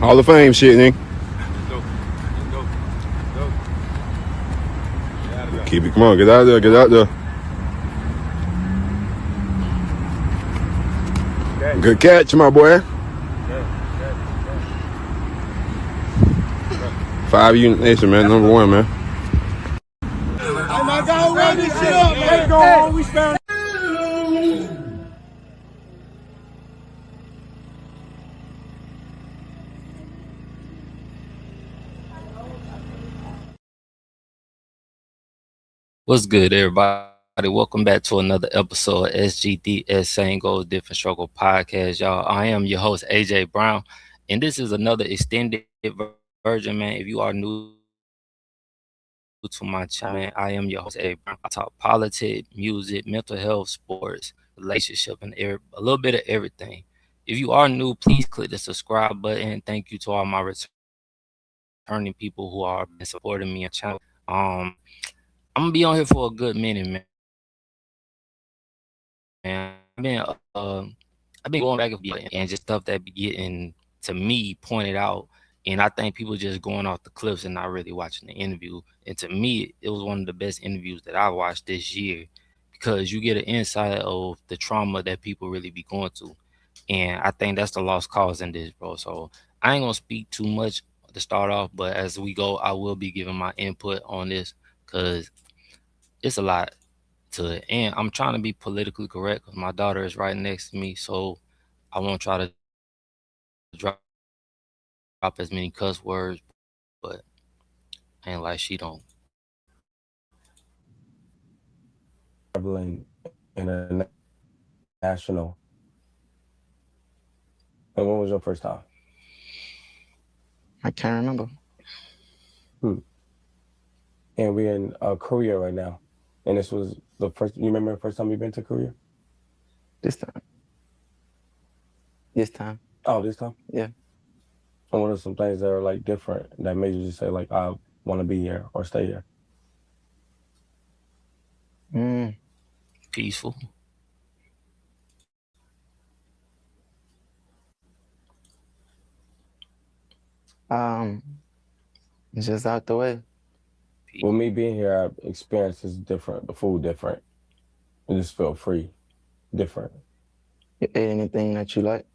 Hall of Fame shit, nigga. Keep it. Come on, get out there. Get out there. Good catch, my boy. 5 Unit Nation, man. Number one, man. Hey, my God, run this shit up, man. Go home. We stand. What's good, everybody? Welcome back to another episode of SGDS Same Goals, Different Struggle podcast, y'all. I am your host, Ajay Brown, and this is another extended version, man. If you are new to my channel, man, I am your host, Ajay Brown. I talk politics, music, mental health, sports, relationship, and a little bit of everything. If you are new, please click the subscribe button. Thank you to all my returning people who are been supporting me on channel. I'm gonna be on here for a good minute, man. I've been going back and just stuff that be getting to me pointed out, and I think people just going off the cliffs and not really watching the interview. And to me, it was one of the best interviews that I watched this year because you get an insight of the trauma that people really be going through, and I think that's the lost cause in this, bro. So I ain't gonna speak too much to start off, but as we go, I will be giving my input on this because it's a lot to it. And I'm trying to be politically correct because my daughter is right next to me, so I won't try to drop as many cuss words, but ain't like she don't. Traveling international. And when was your first time? I can't remember. And we're in Korea right now. And this was the first, you remember the first time you've been to Korea? This time. This time. Oh, this time? Yeah. And what are some things that are like different that made you just say like, I want to be here or stay here? Peaceful. Just out the way. With me being here, our experience is different. The food different. It just felt free. Different. You ate anything that you like?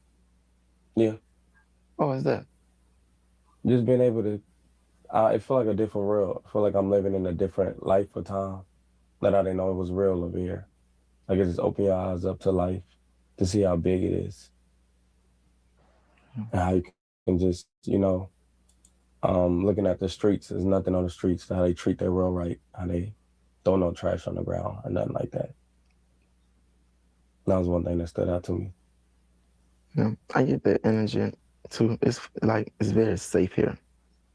Yeah. What was that? Just being able to, I feel like a different world. I feel like I'm living in a different life or time that I didn't know it was real over here. Like it just open your eyes up to life to see how big it is. And how you can just, looking at the streets, there's nothing on the streets, how they treat their world right, how they throw no trash on the ground or nothing like that. That was one thing that stood out to me. Yeah, I get that energy too. It's very safe here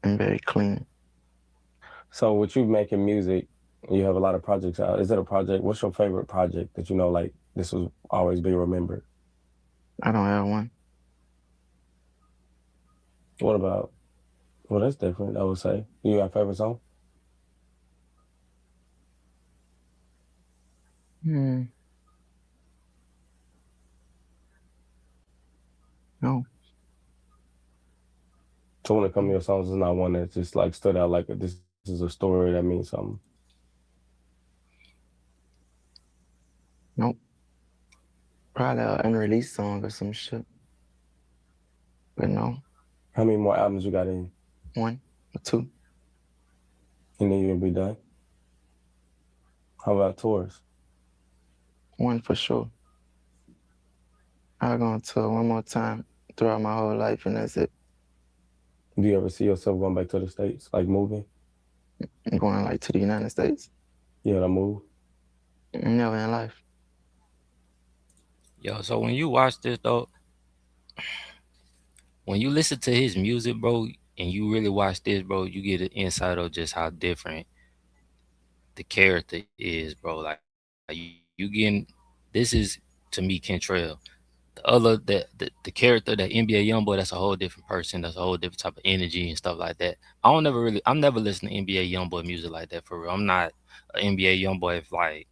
and very clean. So with you making music, you have a lot of projects out. Is it a project? What's your favorite project that like this will always be remembered? I don't have one. What about, well, that's different, I would say. You got a favorite song? No. So when it comes to your songs, it's not one that just like stood out like this is a story that means something. Nope. Probably an unreleased song or some shit. But no. How many more albums you got in? 1 or 2. And then you'll be done? How about tours? 1 for sure. I'll go on tour one more time throughout my whole life, and that's it. Do you ever see yourself going back to the States, like moving? Going like to the United States? Yeah, to move? Never in life. Yo, so when you watch this though, when you listen to his music, bro, and you really watch this, bro, you get an insight of just how different the character is, bro. Like you getting, this is to me Kentrell. The character, that NBA YoungBoy, that's a whole different person. That's a whole different type of energy and stuff like that. I'm never listening to NBA YoungBoy music like that for real. I'm not an NBA YoungBoy if like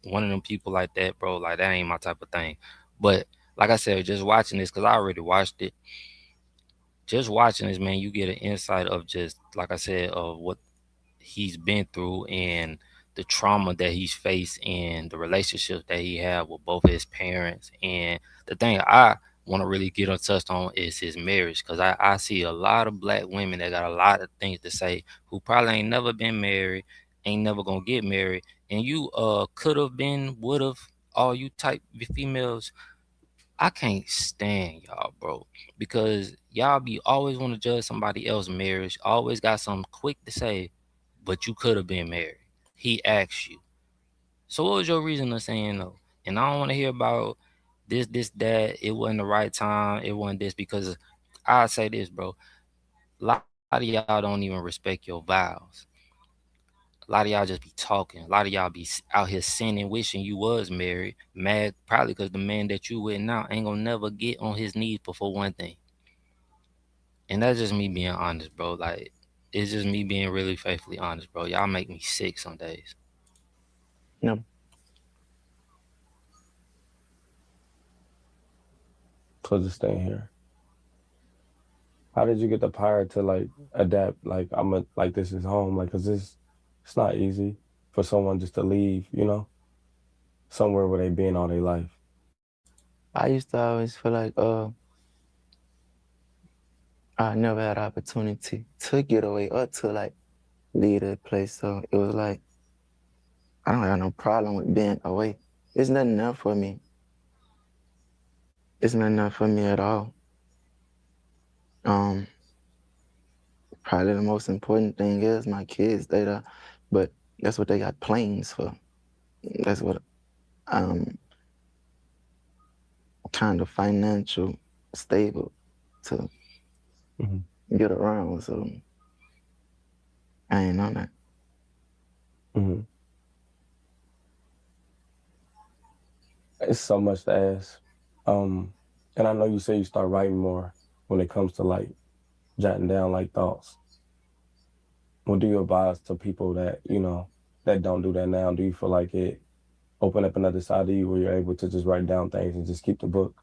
one of them people like that, bro. Like that ain't my type of thing. But like I said, just watching this, because I already watched it, just watching this, man, you get an insight of just like I said of what he's been through and the trauma that he's faced and the relationship that he had with both his parents. And the thing I want to really get on touched on is his marriage, because I see a lot of black women that got a lot of things to say who probably ain't never been married, ain't never gonna get married, and you could have been, would have, all you type females. I can't stand y'all, bro, because y'all be always want to judge somebody else's marriage, always got something quick to say, but you could have been married. He asked you. So what was your reason of saying no? And I don't want to hear about this, that. It wasn't the right time. It wasn't this, because I say this, bro. A lot of y'all don't even respect your vows. A lot of y'all just be talking. A lot of y'all be out here sinning, wishing you was married, mad probably because the man that you with now ain't gonna never get on his knees before one thing. And that's just me being honest, bro. Like, it's just me being really faithfully honest, bro. Y'all make me sick some days. You know, Cause of staying here. How did you get the power to like adapt? Like like this is home. Like, cause it's not easy for someone just to leave, somewhere where they been all their life. I used to always feel like I never had opportunity to get away or to like leave a place. So it was like I don't have no problem with being away. It's nothing there for me. It's nothing there for me at all. Um, Probably the most important thing is my kids. They there, but that's what they got planes for. That's what kind of financial stable to Hmm. get around. So I ain't on that. Hmm. It's so much to ask. And I know you say you start writing more when it comes to like jotting down like thoughts. What do you advise to people that, that don't do that now? Do you feel like it open up another side of you where you're able to just write down things and just keep the book?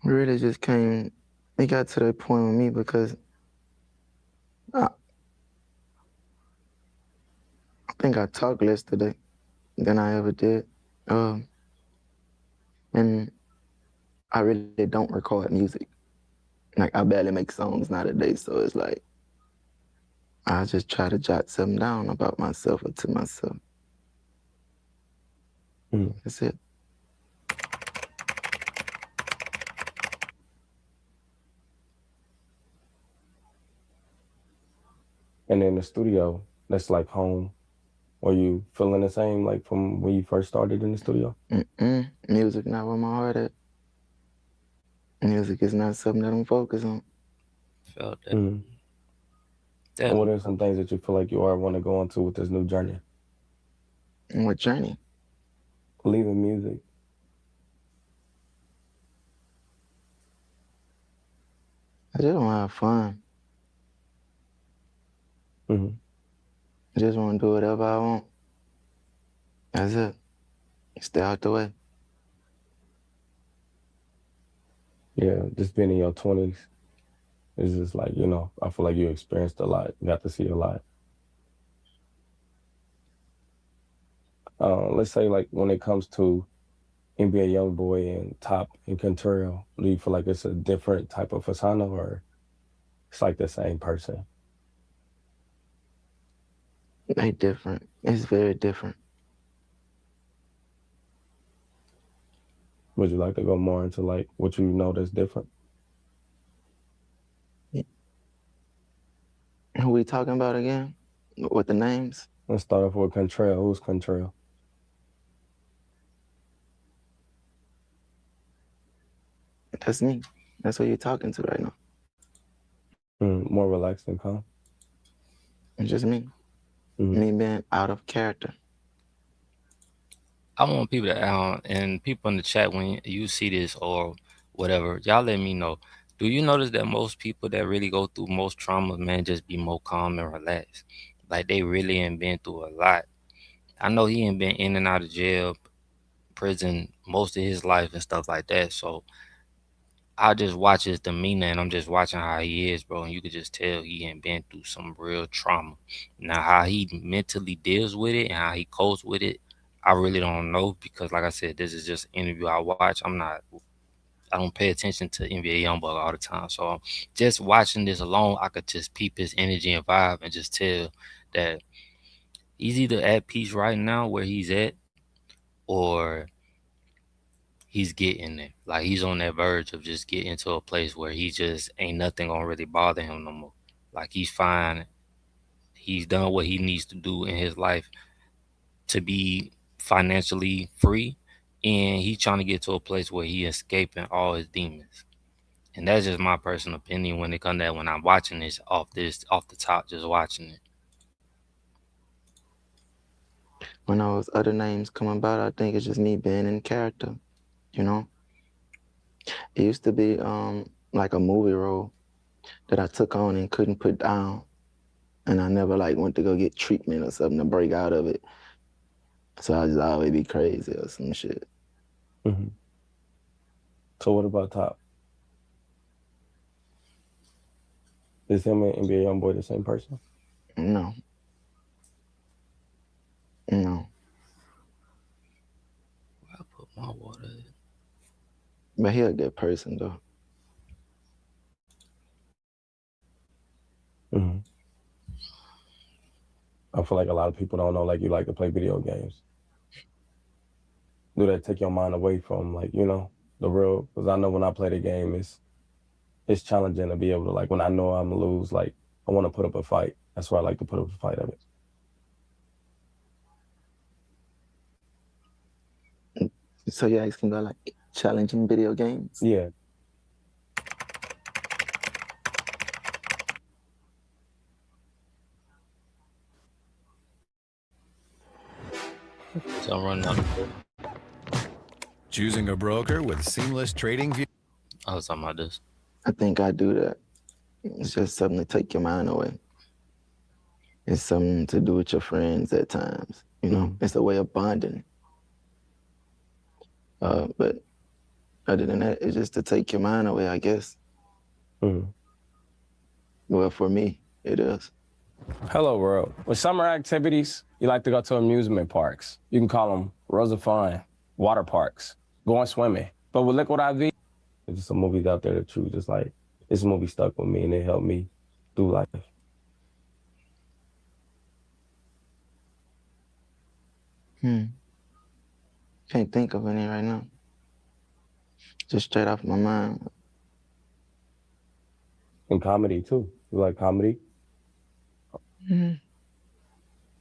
Really just came. It got to that point with me because I, I think I talked less today than I ever did. Um, and I really don't record music. Like I barely make songs nowadays, so it's like I just try to jot something down about myself or to myself. Mm. That's it. And in the studio, that's like home. Are you feeling the same like from when you first started in the studio? Music not where my heart at. Music is not something that I'm focused on. Felt that. Mm. And what Definitely. are some things that you feel like you are want to go into with this new journey? And what journey? Leaving music. I just want to have fun. Hmm. I just want to do whatever I want. That's it. Stay out the way. Yeah, just being in your 20s is just like, I feel like you experienced a lot, got to see a lot. Let's say like when it comes to NBA YoungBoy and Top and Contrail, do you feel like it's a different type of persona or it's like the same person? They different. It's very different. Would you like to go more into like what you know that's different? Who we talking about again? With the names? Let's start off with Contrail. Who's Contrail? That's me. That's who you're talking to right now. More relaxed and calm. It's just me. Mm. Me being out of character. I want people to and people in the chat, when you see this or whatever, y'all let me know. Do you notice that most people that really go through most traumas, man, just be more calm and relaxed? Like they really ain't been through a lot. I know he ain't been in and out of jail, prison most of his life and stuff like that. So I just watch his demeanor and I'm just watching how he is, bro. And you could just tell he ain't been through some real trauma. Now, how he mentally deals with it and how he copes with it, I really don't know because, like I said, this is just an interview I watch. I don't pay attention to NBA YoungBoy all the time. So just watching this alone, I could just peep his energy and vibe and just tell that he's either at peace right now where he's at or he's getting there. Like he's on that verge of just getting to a place where he just ain't nothing gonna really bother him no more. Like he's fine. He's done what he needs to do in his life to be financially free, and he's trying to get to a place where he escaping all his demons. And that's just my personal opinion when it comes to that. When I'm watching this off the top, just watching it. When those other names come about, I think it's just me being in character, you know? It used to be like a movie role that I took on and couldn't put down. And I never like went to go get treatment or something to break out of it. So I just always be crazy or some shit. Mm-hmm. So what about Top? Is him and NBA YoungBoy the same person? No. No. Where I put my water at? But he a good person though. Mm-hmm. I feel like a lot of people don't know, like, you like to play video games. Do that take your mind away from, like, you know, the real? Because I know when I play the game, it's challenging to be able to, like, when I know I'm gonna lose, like, I want to put up a fight. That's why I like to put up a fight of it. So you're asking about like challenging video games? Yeah. So I'm running out of food. Choosing a broker with seamless trading view. I was talking about this. I think I do that. It's just something to take your mind away. It's something to do with your friends at times. You know, it's a way of bonding. But other than that, it's just to take your mind away, I guess. Mm-hmm. Well, for me, it is. Hello, world. With summer activities, you like to go to amusement parks. You can call them Rosa Fun, water parks, going swimming. But with Liquid IV, there's just some movies out there that you just like, this movie stuck with me and it helped me through life. Can't think of any right now. Just straight off my mind. And comedy, too. You like comedy?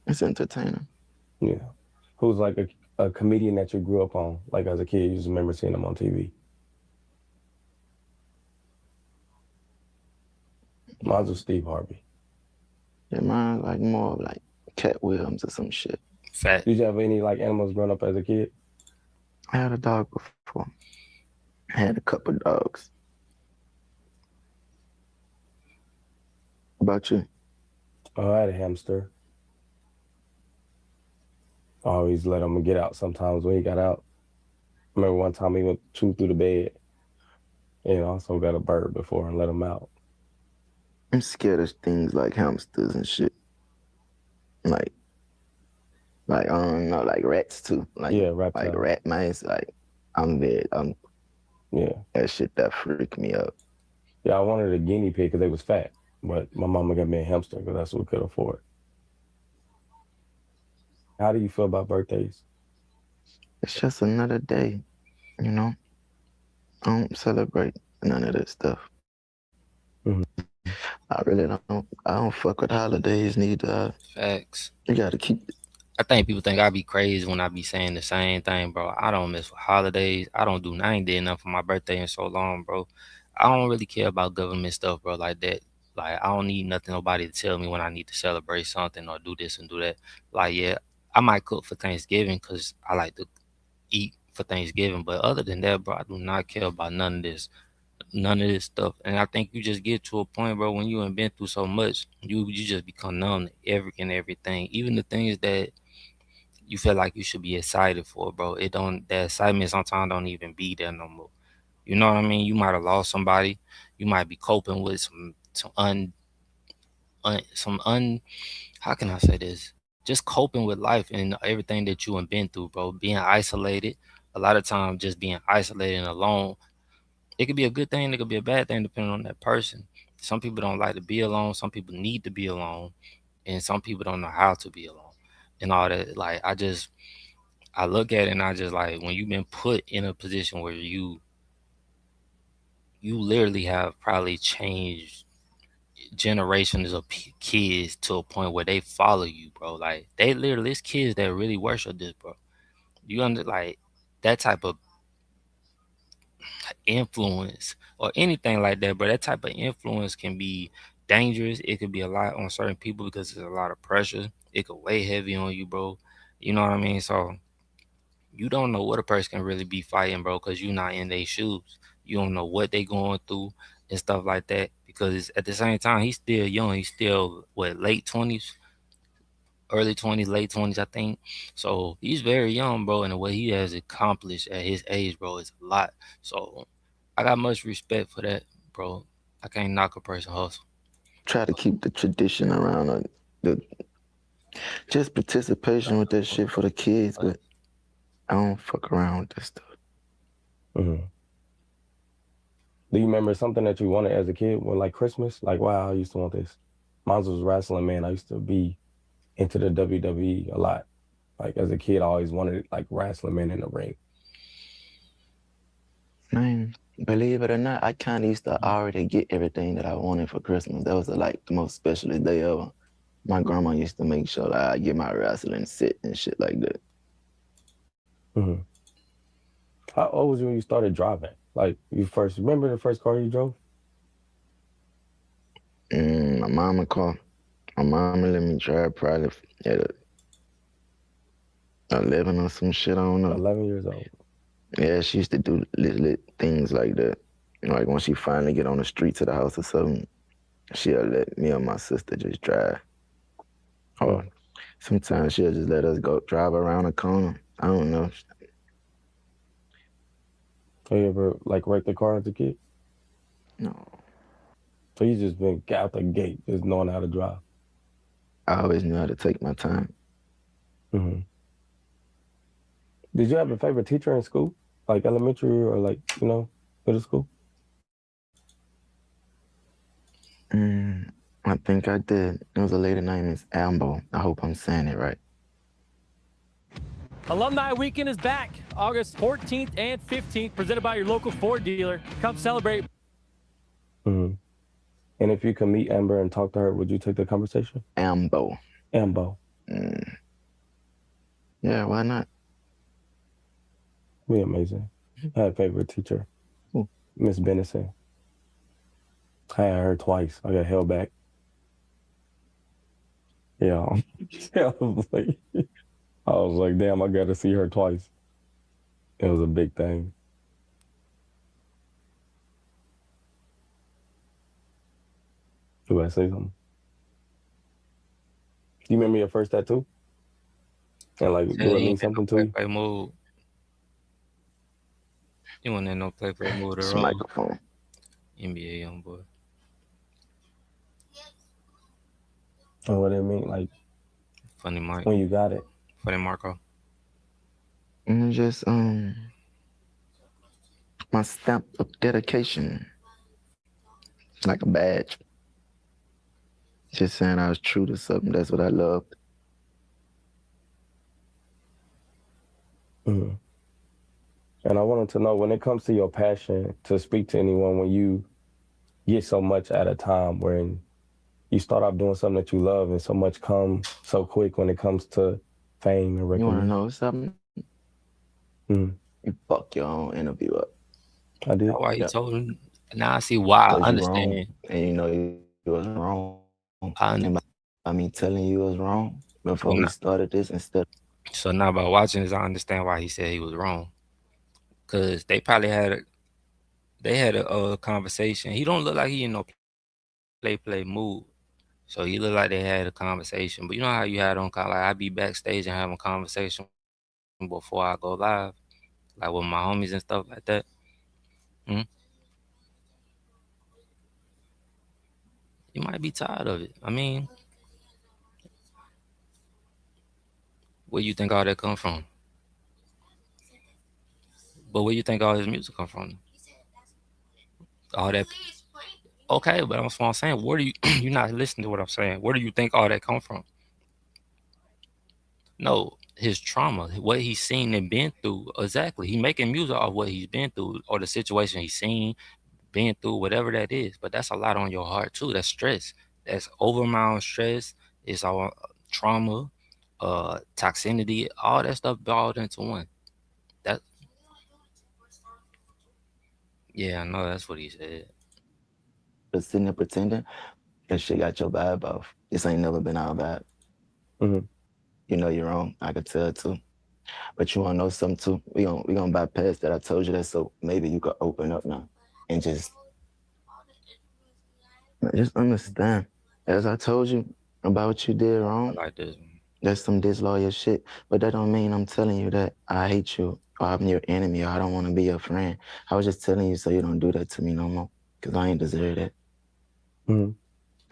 It's entertaining. Yeah. Who's like a comedian that you grew up on? Like as a kid, you just remember seeing them on TV? Mine's was Steve Harvey. Yeah, mine like more of like Cat Williams or some shit. Fat. Did you have any like animals growing up as a kid? I had a dog before. I had a couple dogs. What about you? Oh, I had a hamster. I always let him get out sometimes when he got out. I remember one time he went chewed through the bed. And also got a bird before and let him out. I'm scared of things like hamsters and shit. Like I don't know, like rats too. Like, yeah, reptiles. Like rat mice. Like yeah, that shit that freaked me out. Yeah, I wanted a guinea pig because they was fat, but my mama got me a hamster because that's what we could afford. How do you feel about birthdays? It's just another day, you know? I don't celebrate none of this stuff. Mm-hmm. I don't fuck with holidays neither. Facts. You gotta keep it. I think people think I be crazy when I be saying the same thing, bro. I don't mess with holidays. I ain't did nothing for my birthday in so long, bro. I don't really care about government stuff, bro, like that. Like, I don't need nobody to tell me when I need to celebrate something or do this and do that. Like, yeah, I might cook for Thanksgiving because I like to eat for Thanksgiving. But other than that, bro, I do not care about none of this stuff. And I think you just get to a point, bro, when you ain't been through so much, you just become numb to everything, even the things that you feel like you should be excited for, bro. The excitement sometimes don't even be there no more. You know what I mean? You might have lost somebody. You might be coping with some un how can I say this? Just coping with life and everything that you have been through, bro. Being isolated. A lot of times just being isolated and alone. It could be a good thing, it could be a bad thing depending on that person. Some people don't like to be alone, some people need to be alone, and some people don't know how to be alone. And all that. Like I look at it and I just like when you've been put in a position where you literally have probably changed generations of kids to a point where they follow you, bro. Like they literally, it's kids that really worship this, bro. You under like that type of influence or anything like that, bro. That type of influence can be dangerous. It could be a lot on certain people because there's a lot of pressure. It could weigh heavy on you, bro. You know what I mean? So you don't know what a person can really be fighting, bro, because you're not in their shoes. You don't know what they going through and stuff like that. Because at the same time, he's still young. He's still what, late 20s, early 20s, late 20s, I think. So he's very young, bro, and what he has accomplished at his age, bro, is a lot. So I got much respect for that, bro. I can't knock a person hustle. Try to keep the tradition around the just participation with that shit for the kids, but I don't fuck around with that stuff. Mm-hmm. Do you remember something that you wanted as a kid? When like Christmas, like wow, I used to want this. Mine was wrestling, man. I used to be into the WWE a lot. Like as a kid, I always wanted like wrestling, man, in the ring. Man, believe it or not, I kind of used to already get everything that I wanted for Christmas. That was like the most specialest day ever. My grandma used to make sure that I get my wrestling set and shit like that. Mm-hmm. How old was you when you started driving? Like you first remember the first car you drove? My mama car. My mama let me drive probably at 11 or some shit, I don't know. 11 years old. Yeah, she used to do little things like that. Like when she finally get on the streets of the house or something, she'll let me or my sister just drive. Or sometimes she'll just let us go drive around a corner. I don't know. Have you ever like wrecked a car as a kid? No. So you just been out the gate, just knowing how to drive. I always knew how to take my time. Mm-hmm. Did you have a favorite teacher in school? Like elementary or like, middle school? I think I did. It was a lady named Miss Ambo. I hope I'm saying it right. Alumni Weekend is back, August 14th and 15th, presented by your local Ford dealer. Come celebrate. Mm-hmm. And if you could meet Amber and talk to her, would you take the conversation? Ambo. Ambo. Yeah, why not? Be amazing. I had a favorite teacher, Miss Benison. I had her twice. I got held back. Yeah. I was like, damn, I got to see her twice. It was a big thing. Do I say something? Do you remember your first tattoo? And like, do it mean something to you? Play mode. You want to know play mode It's or a microphone. NBA YoungBoy. And what it mean? Like, Funny Mike. when you got it. Funny Marco. Just my stamp of dedication. Like a badge. Just saying I was true to something. That's what I loved. Mm-hmm. And I wanted to know, when it comes to your passion to speak to anyone, when you get so much at a time, when you start off doing something that you love and so much comes so quick when it comes to fame and You recognition. want to know something? You fuck your own interview up. I did. Why you told him? Now I see why. I understand. Wrong, and you know you was wrong. I And by me telling you was wrong before we started this instead. So now by watching this, I understand why he said he was wrong. Cause they probably had a conversation. He don't look like he in no play mood. So he look like they had a conversation. But you know how you had on like I be backstage and having a conversation before I go live, like with my homies and stuff like that. Hmm? You might be tired of it. I mean, where you think all that come from? But where you think all his music come from? All that. Okay, but that's what I'm saying. Where do you you're not listening to what I'm saying? Where do you think all that come from? No, his trauma, what he's seen and been through. Exactly. He making music off what he's been through or the situation he's seen, been through, whatever that is. But that's a lot on your heart too. That's stress. That's overwhelming stress. It's all trauma, toxicity, all that stuff balled into one. That yeah, I know that's what he said. But sitting there pretending, that shit got your vibe off. This ain't never been our vibe. Mhm. You know you're wrong. I could tell too. But you wanna know something too? We gonna bypass that. I told you that, so maybe you could open up now and just understand. As I told you about what you did I wrong, like this. that's some disloyal shit. But that don't mean I'm telling you that I hate you or I'm your enemy or I don't want to be your friend. I was just telling you so you don't do that to me no more. Cause I ain't deserve that. Mhm.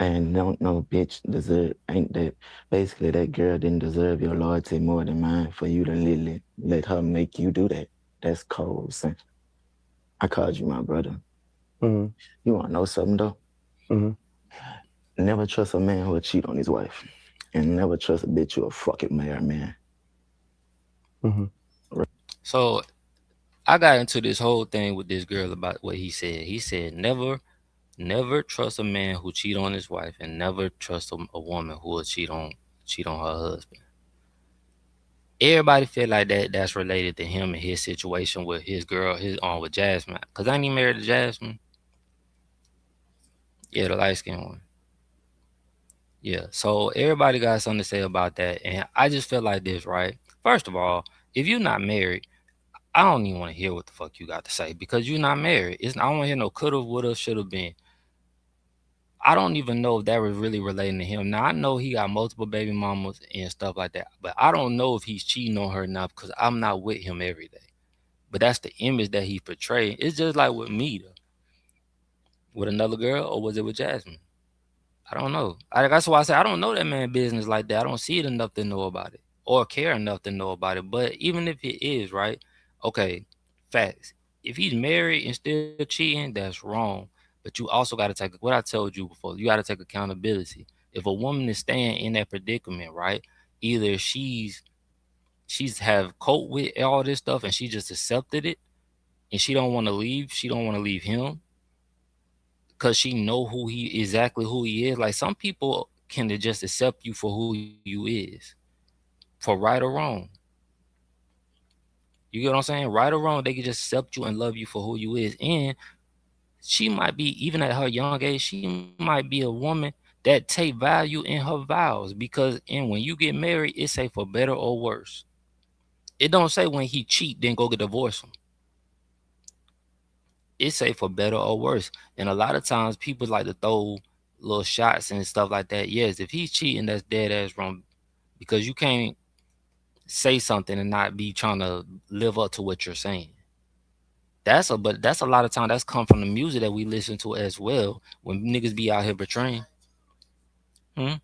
And no bitch deserve ain't that basically that girl didn't deserve your loyalty more than mine for you to literally let her make you do that. That's cold, son. I called you my brother. Mhm. You wanna know something though? Mhm. Never trust a man who will cheat on his wife. And never trust a bitch who will fucking marry a man. Mhm. So I got into this whole thing with this girl about what he said. He said never trust a man who cheat on his wife, and never trust a woman who will cheat on her husband. Everybody feel like that's related to him and his situation with his girl, his on with Jasmine. Cause ain't he married to Jasmine? Yeah, the light skinned one. Yeah. So everybody got something to say about that. And I just feel like this, right? First of all, if you're not married, I don't even want to hear what the fuck you got to say because you're not married. I don't want to hear no coulda, woulda, shoulda been. I don't even know if that was really relating to him. Now I know he got multiple baby mamas and stuff like that, but I don't know if he's cheating on her now because I'm not with him every day. But that's the image that he portrayed. It's just like with me, though. With another girl, or was it with Jasmine? I don't know. That's why I say I don't know that man business like that. I don't see it enough to know about it or care enough to know about it. But even if it is, right? Okay, facts. If he's married and still cheating, that's wrong. But you also got to take what I told you before. You got to take accountability. If a woman is staying in that predicament, right? Either she's have coped with all this stuff and she just accepted it and she don't want to leave. She don't want to leave him because she know who he is. Like some people can just accept you for who you is, for right or wrong. You get what I'm saying? Right or wrong, they can just accept you and love you for who you is. And she might be, even at her young age, she might be a woman that take value in her vows because and when you get married, it say for better or worse. It don't say when he cheat, then go get divorced him. It say for better or worse. And a lot of times people like to throw little shots and stuff like that. Yes, if he's cheating, that's dead ass wrong because you can't say something and not be trying to live up to what you're saying. But that's a lot of time that's come from the music that we listen to as well. When niggas be out here betraying. Hmm?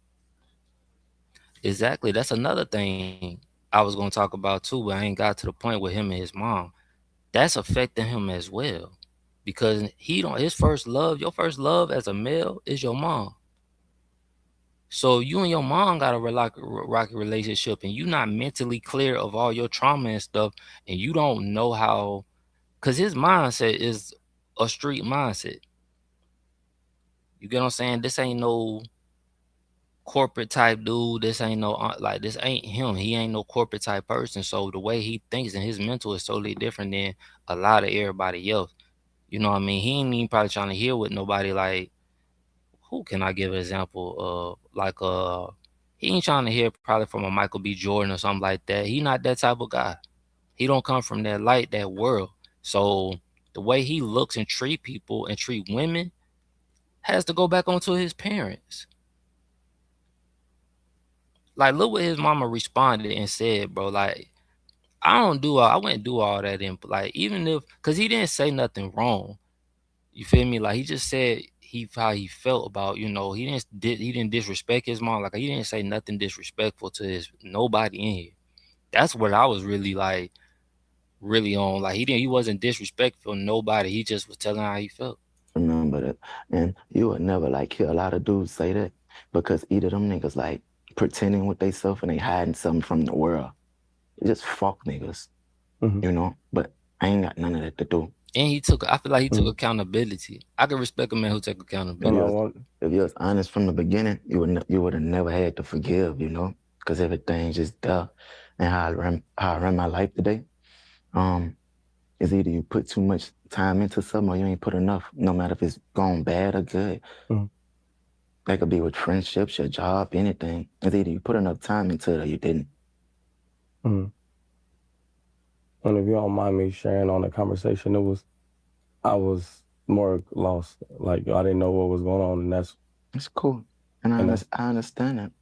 Exactly. That's another thing I was gonna talk about too, but I ain't got to the point with him and his mom. That's affecting him as well. Because he don't his first love, your first love as a male is your mom. So you and your mom got a rocky relationship, and you not mentally clear of all your trauma and stuff, and you don't know how, cause his mindset is a street mindset. You get what I'm saying? This ain't no corporate type dude. This ain't no like this ain't him. He ain't no corporate type person. So the way he thinks and his mental is totally different than a lot of everybody else. You know what I mean? He ain't even probably trying to hear with nobody like who can I give an example of? Like he ain't trying to hear probably from a Michael B. Jordan or something like that. He not that type of guy. He don't come from that light, that world. So the way he looks and treat people and treat women has to go back onto his parents. Like look what his mama responded and said, bro. Like I wouldn't do all that in, like, even if, cause he didn't say nothing wrong. You feel me? Like, he just said how he felt about, he didn't disrespect his mom. Like, he didn't say nothing disrespectful to nobody in here. That's what I was really like, really on. Like, he wasn't disrespectful to nobody. He just was telling how he felt. Remember that. And you would never like hear a lot of dudes say that because either them niggas like pretending with themselves and they hiding something from the world. They just fuck niggas, you know? But I ain't got none of that to do. And I feel like he took accountability. I can respect a man who take accountability. If you was honest from the beginning, you would have never had to forgive, you know? Because everything's just there. And how I run my life today, is either you put too much time into something or you ain't put enough, no matter if it's gone bad or good. That could be with friendships, your job, anything. It's either you put enough time into it or you didn't. And if you don't mind me sharing on the conversation, I was more lost. Like, I didn't know what was going on, and that's cool. And I understand it.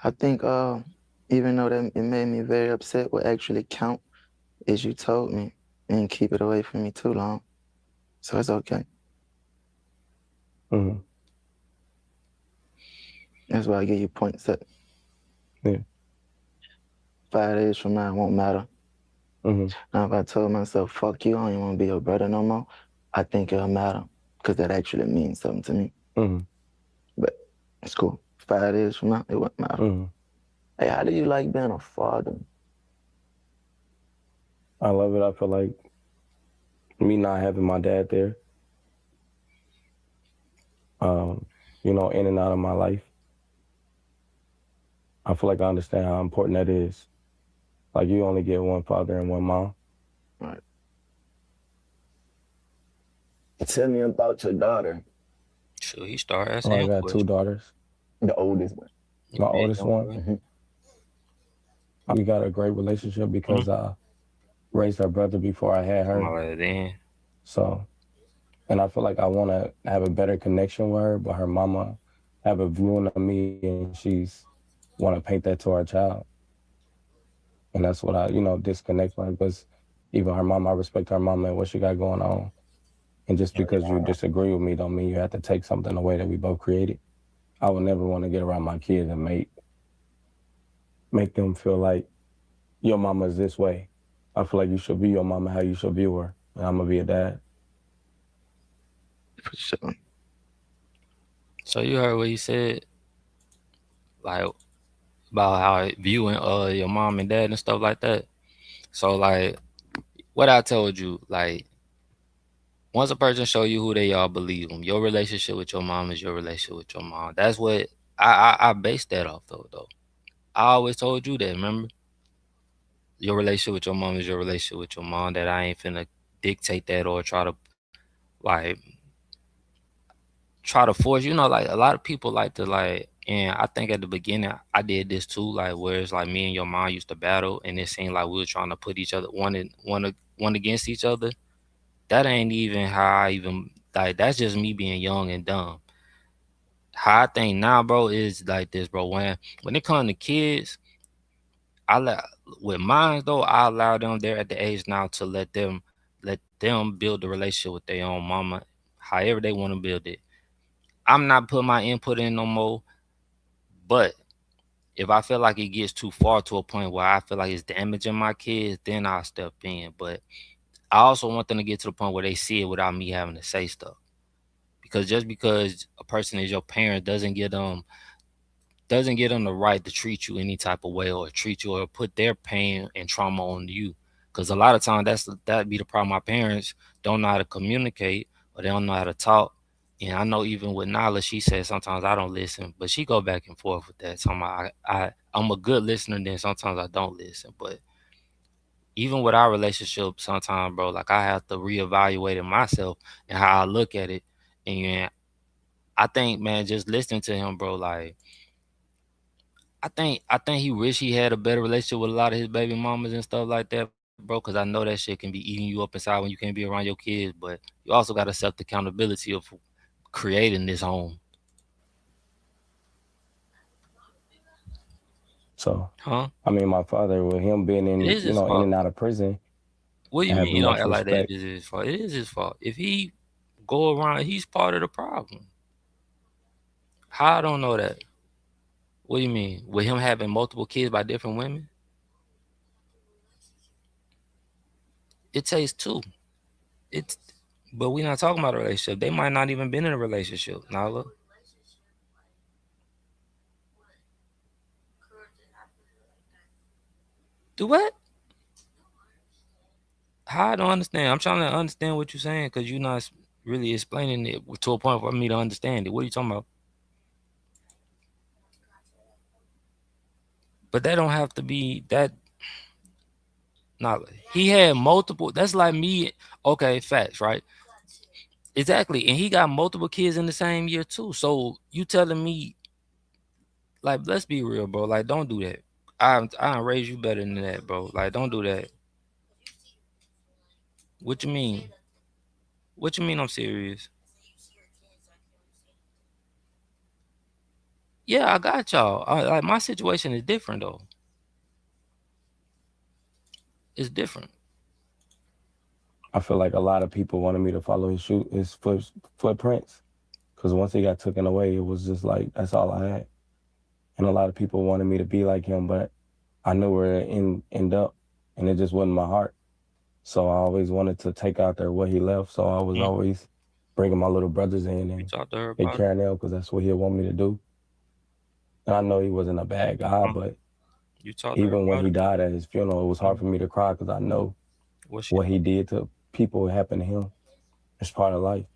I think even though that it made me very upset, what actually count is you told me and keep it away from me too long. So it's okay. That's why I give you points up. Yeah. 5 days from now, it won't matter. Now, if I told myself, fuck you, I don't even want to be your brother no more, I think it'll matter because that actually means something to me. But it's cool. 5 days from now, it won't matter. Hey, how do you like being a father? I love it. I feel like me not having my dad there, in and out of my life, I feel like I understand how important that is. Like, you only get one father and one mom. Right. Tell me about your daughter. Sure, he started asking. I got 2 daughters. The oldest one. My oldest one. We got a great relationship because I raised her brother before I had her. So, and I feel like I want to have a better connection with her, but her mama have a view on me and she's want to paint that to our child. And that's what I, disconnect with, because even her mom, I respect her mama and what she got going on. And just because you disagree with me don't mean you have to take something away that we both created. I would never want to get around my kids and make them feel like your mama is this way. I feel like you should be your mama how you should view her. And I'm going to be a dad. For sure. So you heard what he said, like, about how viewing your mom and dad and stuff like that. So, like, what I told you, like, once a person show you who they are, believe them. Your relationship with your mom is your relationship with your mom. That's what I based that off though. I always told you that, remember? Your relationship with your mom is your relationship with your mom, that I ain't finna dictate that or try to force, like, a lot of people like to, like, and I think at the beginning I did this too, like, where it's like me and your mom used to battle and it seemed like we were trying to put each other one against each other. That ain't even how like, that's just me being young and dumb. How I think now, bro, is like this, bro. When it comes to kids, with mine though, I allow them, they're at the age now to let them build the relationship with their own mama, however they want to build it. I'm not putting my input in no more. But if I feel like it gets too far to a point where I feel like it's damaging my kids, then I'll step in. But I also want them to get to the point where they see it without me having to say stuff. Because just because a person is your parent doesn't give them the right to treat you any type of way or treat you or put their pain and trauma on you. Because a lot of times that'd be the problem. My parents don't know how to communicate or they don't know how to talk. And I know even with Nala, she says sometimes I don't listen, but she go back and forth with that. So I'm a good listener, then sometimes I don't listen. But even with our relationship, sometimes, bro, like, I have to reevaluate it myself and how I look at it. And I think, man, just listening to him, bro, like, I think he wish he had a better relationship with a lot of his baby mamas and stuff like that, bro, because I know that shit can be eating you up inside when you can't be around your kids. But you also got to accept the accountability of creating this home. So, Huh? I mean, my father, with him being It in, is his in fault. and out of prison, What do I you have mean you don't enough act like that? respect. This is his fault. It is his fault. If he go around, he's part of the problem. How I don't know that? What do you mean? With him having multiple kids by different women? It takes two. It's but we're not talking about a relationship. They might not even been in a relationship, Nala. Do what? How I don't understand. I'm trying to understand what you're saying because you're not really explaining it to a point for me to understand it. What are you talking about? But that don't have to be that. Not he had multiple. That's like me. Okay, facts, right? Exactly, and he got multiple kids in the same year too. So you telling me, like, let's be real, bro. Like, don't do that. I raise you better than that, bro. Like, don't do that. What you mean? What you mean? I'm serious. Yeah, I got y'all. Like my situation is different though. It's different. I feel like a lot of people wanted me to follow his footprints, because once he got taken away, it was just like, that's all I had. And a lot of people wanted me to be like him, but I knew where it end up, and it just wasn't my heart. So I always wanted to take out there what he left. So I was always bringing my little brothers in You and talked to her they about it? carrying them because that's what he'd want me to do. And I know he wasn't a bad guy, but You talked to her even when about he it? died at his funeral, it was hard for me to cry because I know What she? what he did to people happened to him. It's part of life.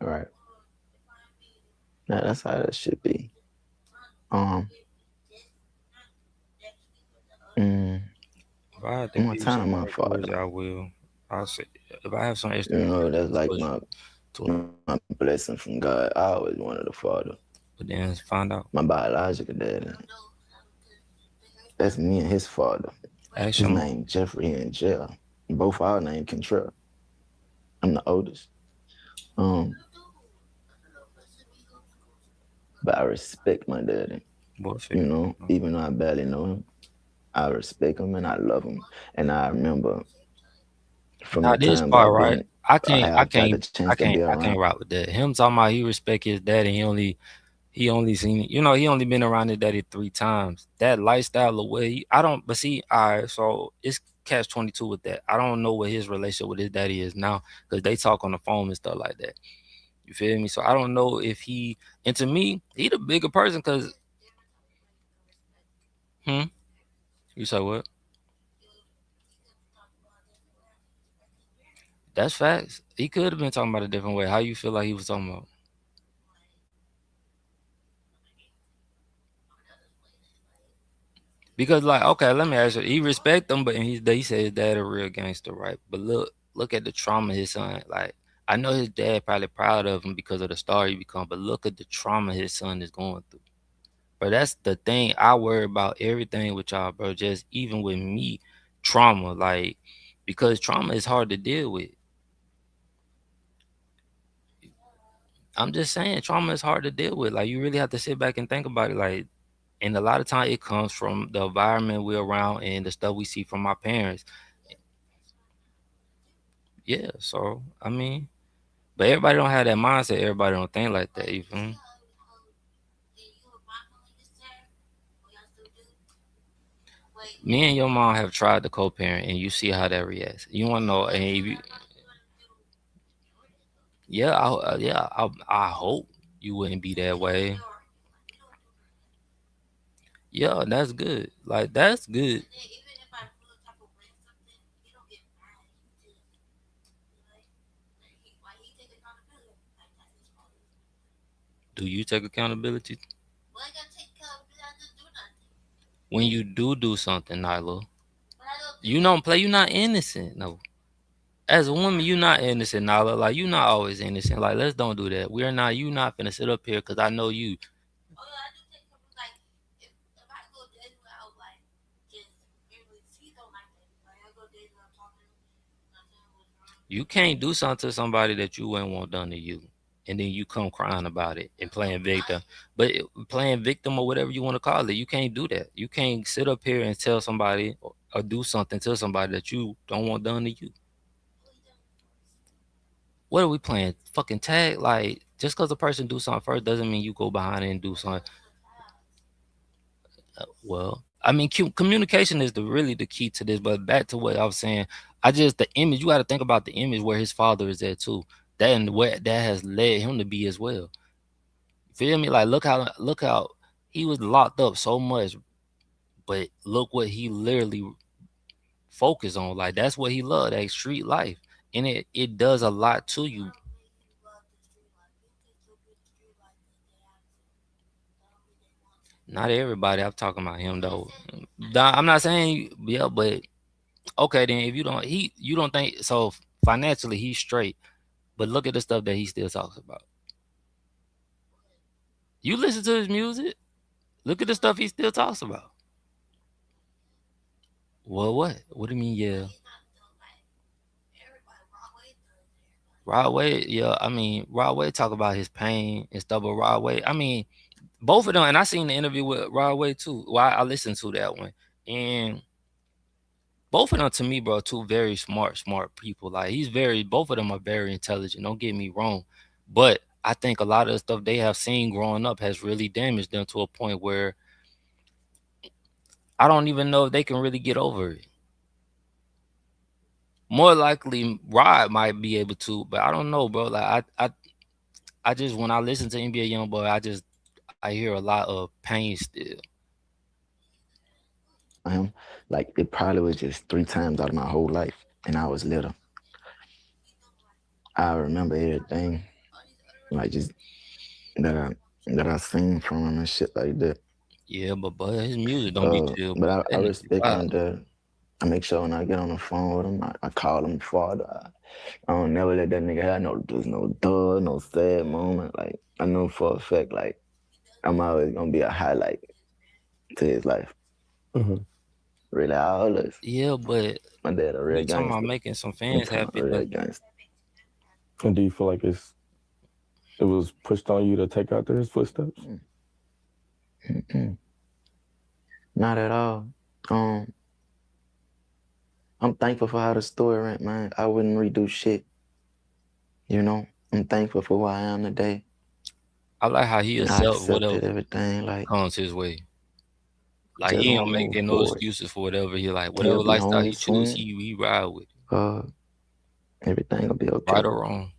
All right. Now that's how that should be. If I had to One give you some time, my more encouragement, father, I will. I'll say if I have some extra you know, that's encouragement, like push my blessing from God. I always wanted a father. but then find out. My biological daddy. That's me and his father. Ask His him. name Jeffrey in jail. Both our name Kentrell. I'm the oldest. But I respect my daddy. You know, even though I barely know him, I respect him and I love him. And I remember from Now the this times part, right? I I've got the chance to be I can't around. rock with that. Him talking about he respect his daddy. He only seen, he only been around his daddy 3 times. That lifestyle of where I don't. But see, all right, so it's catch 22 with that. I don't know what his relationship with his daddy is now because they talk on the phone and stuff like that. You feel me? So I don't know if he. And to me, he the bigger person because. You say what? That's facts. He could have been talking about a different way. How you feel like he was talking about? Because like, okay, let me ask you. He respect them, but he said his dad a real gangster, right? But look at the trauma his son. Like, I know his dad probably proud of him because of the star he become, but look at the trauma his son is going through. But that's the thing. I worry about everything with y'all, bro. Just even with me, trauma, like because trauma is hard to deal with. I'm just saying, trauma is hard to deal with. Like, you really have to sit back and think about it. Like, and a lot of time it comes from the environment we're around and the stuff we see from our parents. Yeah, so I mean, but everybody don't have that mindset. Everybody don't think like that. You feel me? Me and your mom have tried to co-parent, and you see how that reacts. You want to know? And if you, yeah, I hope you wouldn't be that way. Yeah, that's good. Like that's good. Do you take accountability when you do something, Nyla? You don't play. You're not innocent. No. As a woman, you're not innocent, Nala. Like you're not always innocent. Like let's don't do that. We're not. You not finna sit up here because I know you. You can't do something to somebody that you wouldn't want done to you. and then you come crying about it and playing victim. But playing victim or whatever you want to call it, you can't do that. You can't sit up here and tell somebody or do something to somebody that you don't want done to you. What are we playing? Fucking tag? Like, just because a person do something first doesn't mean you go behind it and do something. Well, I mean, communication is really the key to this. But back to what I was saying, the image. You got to think about the image where his father is at too. That and where that has led him to be as well. Feel me? Like, look how he was locked up so much, but look what he literally focused on. Like, that's what he loved, that street life, and it does a lot to you. Not everybody. I'm talking about him though. I'm not saying yeah, but okay then. If you don't think so financially he's straight, but look at the stuff that he still talks about. You listen to his music. Look at the stuff he still talks about. Well, what? What do you mean? Yeah, Rod Wave. Yeah, I mean Rod Wave talk about his pain and stuff, but Rod Wave. I mean both of them, and I seen the interview with Rod Wave too. Well, I listened to that one, and both of them to me, bro, two very smart people. Like both of them are very intelligent. Don't get me wrong, but I think a lot of the stuff they have seen growing up has really damaged them to a point where I don't even know if they can really get over it. More likely, Rod might be able to, but I don't know, bro. Like I just when I listen to NBA YoungBoy, I hear a lot of pain still. Him, like it probably was just 3 times out of my whole life, and I was little. I remember everything, like just that I seen from him and shit like that. Yeah, but his music don't be chill. But I That nigga respect wild. him. I make sure when I get on the phone with him, I call him father. I don't never let that nigga have no dull, no sad moment. Like I know for a fact, like I'm always gonna be a highlight to his life. Mm-hmm. Really, all us. Yeah, but My dad a real you talking about gangster. making some fans happy. Real gangster. And do you feel like it was pushed on you to take after his footsteps? Not at all. I'm thankful for how the story went, man. I wouldn't redo shit. You know, I'm thankful for who I am today. I like how he I accepts accepted whatever everything. Like comes his way. Like just he want don't to make move no forward. excuses for whatever he like. He'll Whatever be lifestyle home he choose, soon. he ride with it. Everything will be okay. Right or wrong.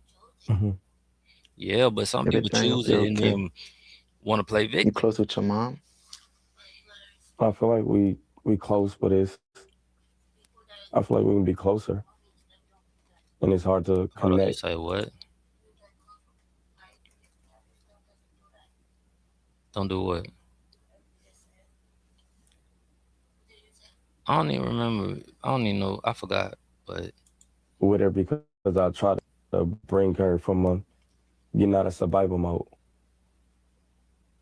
Mm-hmm. Yeah, but some people Everything will choose be it and okay. then want to play You victim. close with your mom? I feel like we close, but I feel like we can be closer, and it's hard to Hold on, you connect. say what? Don't do what? I don't even remember. I don't even know. I forgot. But with her because I try to bring her from getting out of survival mode.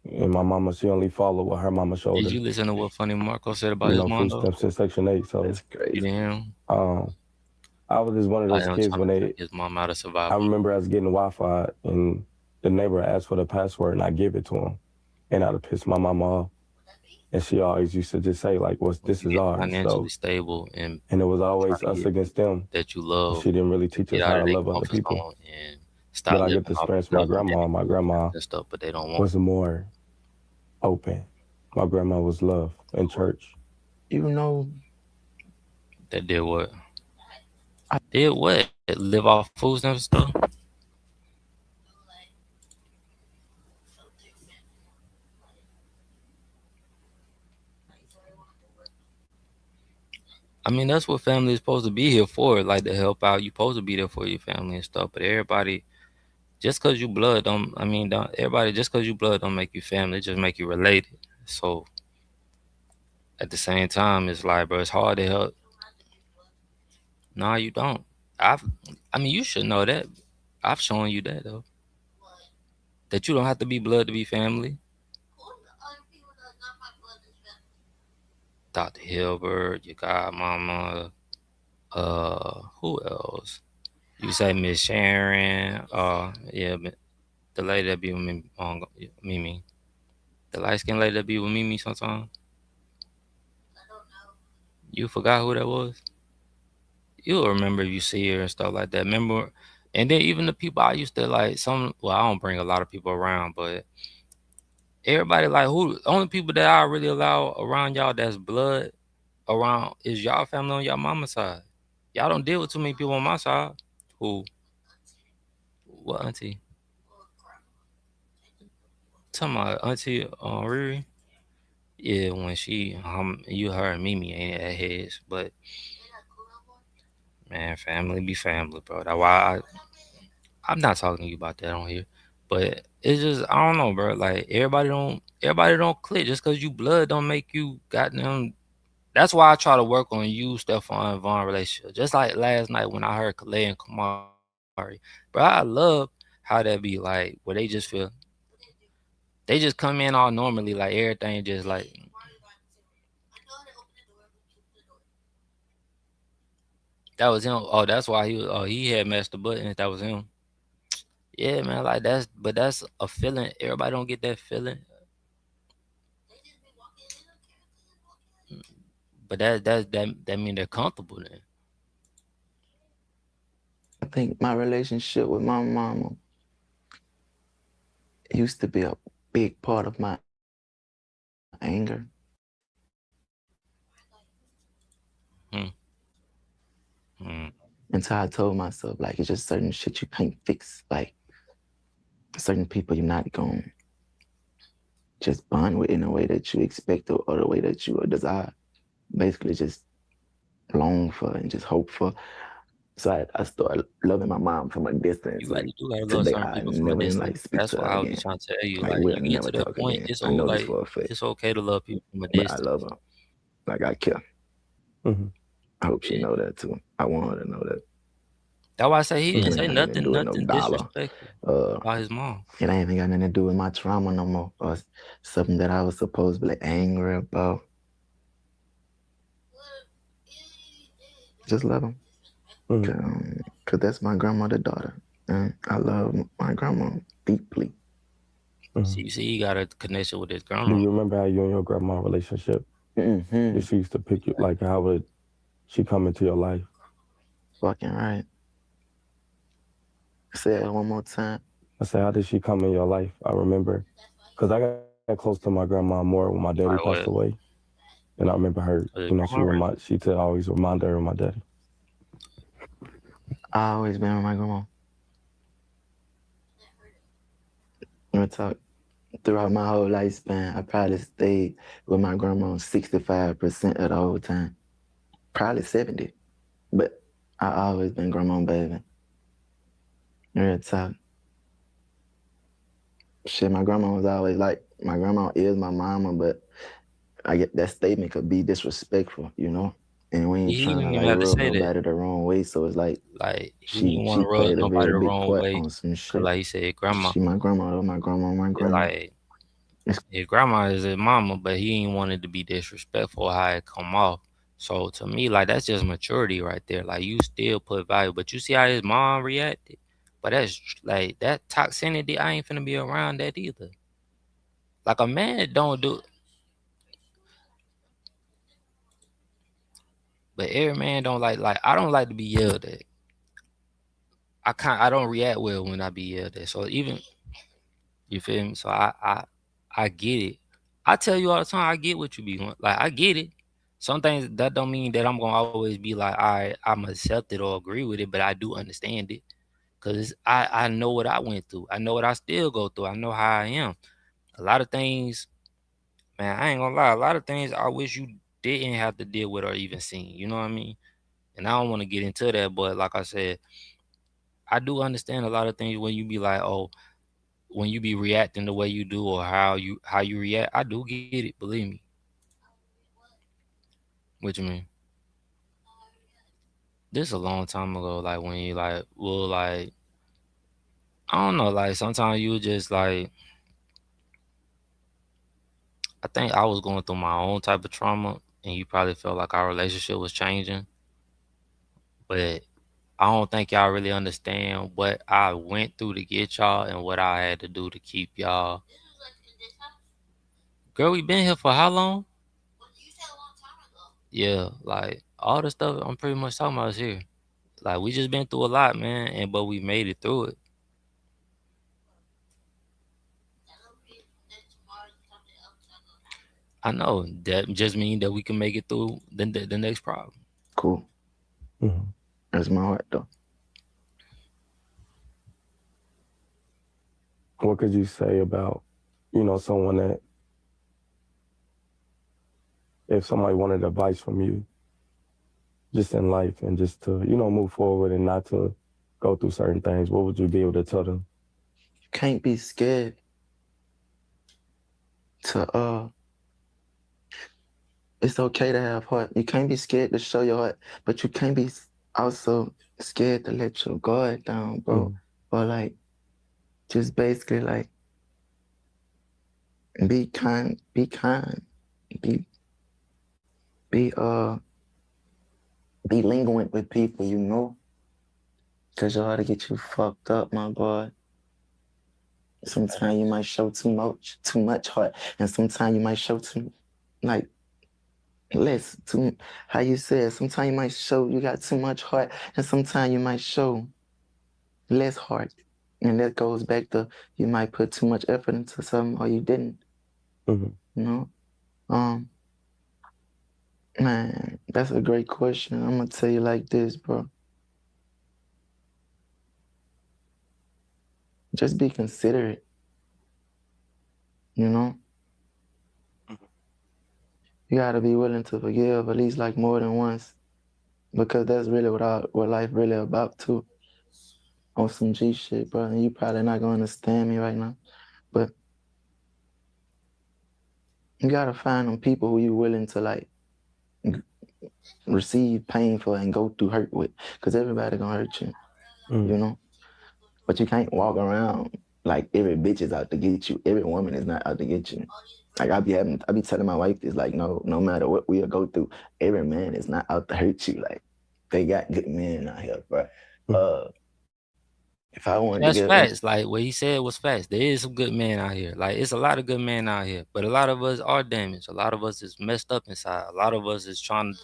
And my mama, she only followed what her mama showed did her. you listen to what Funny Marco said about his mom though? Footsteps in Section 8. So That's You crazy. didn't? I was just one of I those am kids trying when to take his mom out of I survival. remember us getting Wi-Fi and the neighbor asked for the password and I give it to him. And I'd have pissed my mama off. And she always used to just say, like, this You is get ours. financially So, stable and and it was try always to us get against them. that you love She didn't really to teach get us out how of to their love other comfort people. zone and stop But I living get to off experience my love grandma. My grandma and stuff, but they don't want. was more open. My grandma was love in church. You know, That did what? Did what? Live off food and stuff? I mean, that's what family is supposed to be here for, like to help out. You're supposed to be there for your family and stuff. But everybody, just cause you blood, don't everybody just cause you blood don't make you family. It just make you related. So at the same time, it's like, bro, it's hard to help. No, you don't. I've, I mean, you should know that. I've shown you that though. That you don't have to be blood to be family. Dr. Hilbert, your godmama, who else? You say Miss Sharon, yeah, The lady that be with me, Mimi. The light skinned lady that be with Mimi sometimes. You forgot who that was? You'll remember if you see her and stuff like that. Remember, and then even the people I used to like. Well, I don't bring a lot of people around, but everybody like who. Only people that I really allow around y'all that's blood around is y'all family on y'all mama's side. Y'all don't deal with too many people on my side. Who? What auntie? Talking about auntie Riri. Yeah, when she you her and Mimi ain't at his, but man, family be family, bro. That's why I'm not talking to you about that on here. But it's just I don't know, bro. Like everybody don't click just cause you blood don't make you goddamn. That's why I try to work on you, Stephon and Vaughn relationship. Just like last night when I heard Kalei and Kamari, bro. I love how that be like where they just come in all normally, like everything just like that was him. Oh, that's why he had mashed the button. That was him. Yeah, man. Like that's a feeling. Everybody don't get that feeling. But that mean they're comfortable then. I think my relationship with my mama used to be a big part of my anger. Hmm. Hmm. Until I told myself, like, it's just certain shit you can't fix. Like, certain people you're not going to just bond with in a way that you expect or the way that you desire. Basically, just long for and just hope for. So I started loving my mom from a distance. You Like, really do gotta love today, certain I people from a never even, like, distance. speak That's to what her I was just again. trying to tell you. Like, Like we'll you get never to that talk point, again. it's I know this like for a fact. it's okay to love people from a But I distance. love her. Like, I care. Mm-hmm. I hope she Yeah. know that, too. I want her to know that. That's why I say he It didn't ain't say got nothing to do with no nothing dollar. disrespectful Uh, about his mom. It ain't even got nothing to do with my trauma no more, or something that I was supposed to be angry about. Just love him. Mm-hmm. Cause that's my grandmother's daughter, and I love my grandma deeply. See, he got a connection with his Do grandma. you remember how you and your grandma relationship? Mm-hmm. Did she used to pick you? Like, how would she come into your life? Fucking right. Say it one more time. I said, how did she come in your life? I remember, because I got close to my grandma more when my daddy Like passed what? away. And I remember her, Was you it know, grandma? Really? she always remind her of my daddy. I always been with my grandma. Real talk. Throughout my whole lifespan, I probably stayed with my grandma 65% of the whole time. Probably 70. But I always been grandma baby. Real talk. Shit, my grandma was always like, my grandma is my mama, but I get that statement could be disrespectful, you know? And we ain't He trying to didn't even like have to rub say that. nobody the wrong way. So it's like Like he she didn't want she to rub played a nobody very the big wrong part way. on some Cause shit. like he said, grandma. She my grandma, my grandma, my grandma. Like his grandma is his mama, but he ain't wanted to be disrespectful how it come off. So to me, like that's just maturity right there. Like you still put value, but you see how his mom reacted. But that's like that toxicity. I ain't finna be around that either. Like a man don't do, but every man don't like. I don't like to be yelled at. I don't react well when I be yelled at. So even you feel me. So I get it. I tell you all the time. I get what you be like. I get it. Some things that don't mean that I'm gonna always be like, all right, I'm accept it or agree with it, but I do understand it because I know what I went through. I know what I still go through. I know how I am. A lot of things, man, I ain't gonna lie. A lot of things I wish you didn't have to deal with or even seen. You know what I mean? And I don't want to get into that, but like I said, I do understand a lot of things when you be like, oh, when you be reacting the way you do or how you react. I do get it. Believe me. What you mean? This a long time ago. Like when you like, well, like I don't know. Like sometimes you just like. I think I was going through my own type of trauma, and you probably felt like our relationship was changing, but I don't think y'all really understand what I went through to get y'all and what I had to do to keep y'all. Girl, we been here for how long? Yeah, like all the stuff I'm pretty much talking about is here. Like we just been through a lot, man, and but we made it through it. I know that just means that we can make it through the next problem. Cool. Mhm. That's my heart, though. What could you say about, you know, someone that, if somebody wanted advice from you, just in life and just to, you know, move forward and not to go through certain things, what would you be able to tell them? You can't be scared to it's okay to have heart. You can't be scared to show your heart, but you can't be also scared to let your guard down, bro. Or like, just basically like, be kind, be be be linguant with people, you know, cause your heart to get you fucked up, my boy. Sometimes you might show too much heart, and sometimes you might show too, like, less. Too, how you said, sometimes you might show you got too much heart, and sometimes you might show less heart. And that goes back to you might put too much effort into something or you didn't. Mm-hmm. You know? Man, that's a great question. I'm gonna tell you like this, bro. Just be considerate. You know? You gotta be willing to forgive at least like more than once. Because that's really what life really about too. On some G shit, bro. And you probably not gonna understand me right now. But you gotta find them people who you willing to like receive pain for and go through hurt with. Cause everybody gonna hurt you. You know? But you can't walk around like every bitch is out to get you. Every woman is not out to get you. Like I be telling my wife this, like, no matter what we'll go through, every man is not out to hurt you. Like they got good men out here, bro. If I wanted That's to get facts. Like what he said was facts. There is some good men out here. Like it's a lot of good men out here, but a lot of us are damaged. A lot of us is messed up inside. A lot of us is trying to.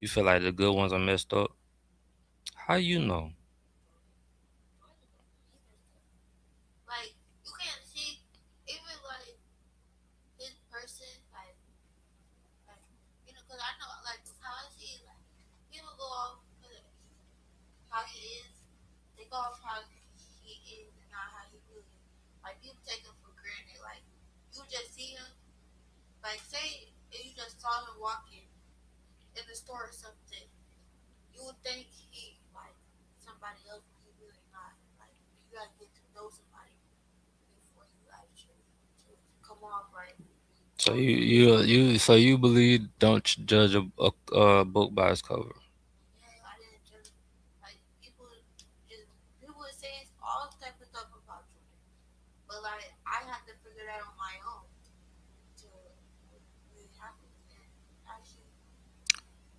You feel like the good ones are messed up. How you know? So you believe don't judge a book by its cover.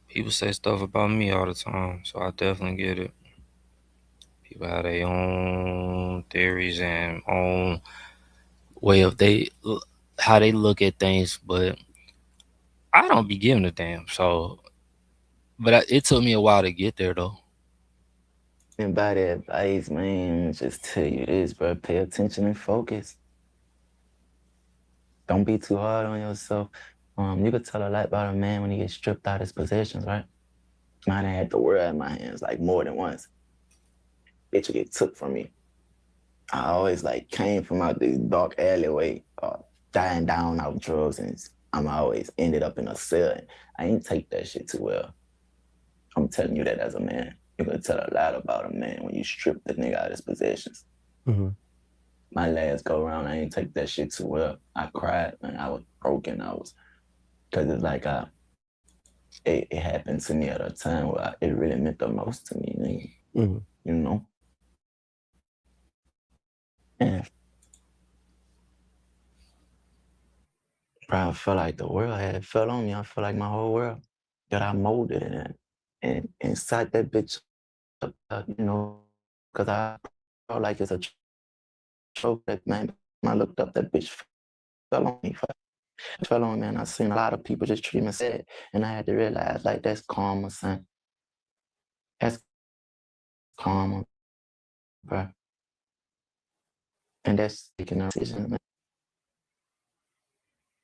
People say stuff about me all the time, so I definitely get it. People have their own theories and own way of how they look at things, but I don't be giving a damn. So, but it took me a while to get there though. And by that advice, man, just tell you this, bro. Pay attention and focus. Don't be too hard on yourself. You could tell a lot about a man when he gets stripped out his possessions, right? I done had the world in my hands like more than once. Bitch will get took from me. I always like came from out this dark alleyway, dying down out drugs, and I'm always ended up in a cell. I ain't take that shit too well. I'm telling you that as a man. You can tell a lot about a man when you strip the nigga out of his possessions. Mm-hmm. My last go around, I ain't take that shit too well. I cried, man. I was broken. Cause it's like it happened to me at a time where it really meant the most to me, nigga. Mm-hmm. You know? And bro, I felt like the world had fell on me. I felt like my whole world that I molded and sat that bitch up, you know, because I felt like it's a joke that, man, when I looked up, that bitch fell on me. Fell on me, and I seen a lot of people just treat me sad, and I had to realize, like, that's karma, son. That's karma, bro. And that's taking a decision, man.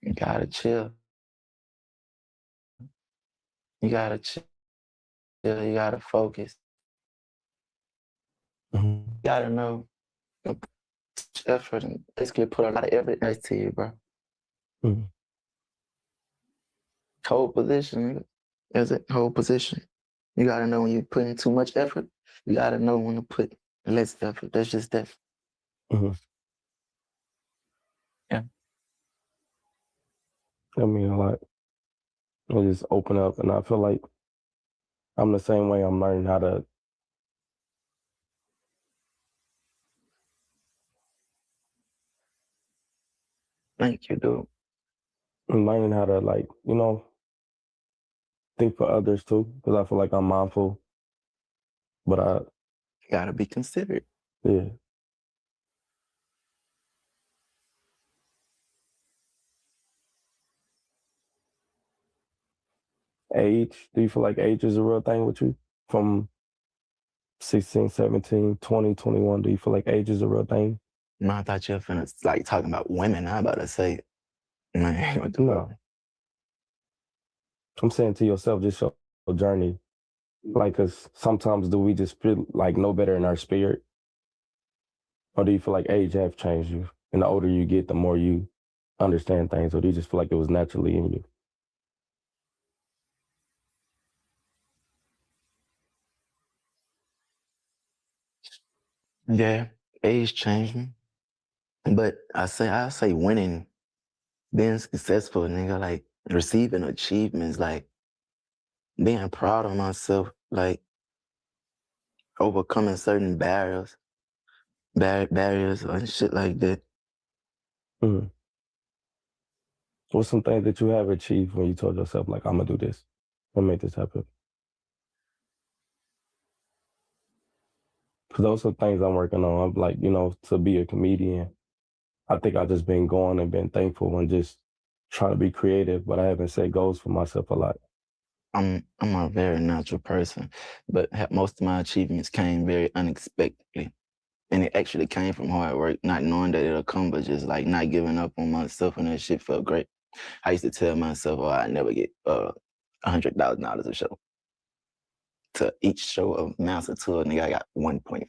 You gotta chill. You gotta chill. You gotta focus. You gotta know effort and basically put a lot of effort into you, bro. Hold position, nigga. Is it hold position? You gotta know when you put in too much effort. You gotta know when to put less effort. That's just that. Yeah. I mean, like, I just open up, and I feel like I'm the same way. I'm learning how to. Thank you, dude. I'm learning how to, like, you know, think for others too, because I feel like I'm mindful. But I, You gotta be considerate. yeah. Age, do you feel like age is a real thing with you? From 16, 17, 20, 21, do you feel like age is a real thing? No, I thought you were finna, like, talking about women. I about to say, man, what the fuck? No. I'm saying to yourself, just your journey. Like, because sometimes do we just feel like no better in our spirit? Or do you feel like age have changed you? And the older you get, the more you understand things, or do you just feel like it was naturally in you? Yeah, age changed me. But I say winning, being successful, nigga, like receiving achievements, like being proud of myself, like overcoming certain barriers and shit like that. What's some things that you have achieved when you told yourself, like, I'm going to do this, I'm going to make this happen? Because those are things I'm working on. I'm like, you know, to be a comedian, I think I've just been going and been thankful and just trying to be creative, but I haven't set goals for myself a lot. I'm a very natural person, but most of my achievements came very unexpectedly. And it actually came from hard work, not knowing that it'll come, but just like not giving up on myself, and that shit felt great. I used to tell myself, oh, I never get $100,000 a show. To each show of Master Tour, nigga, I got 1.5.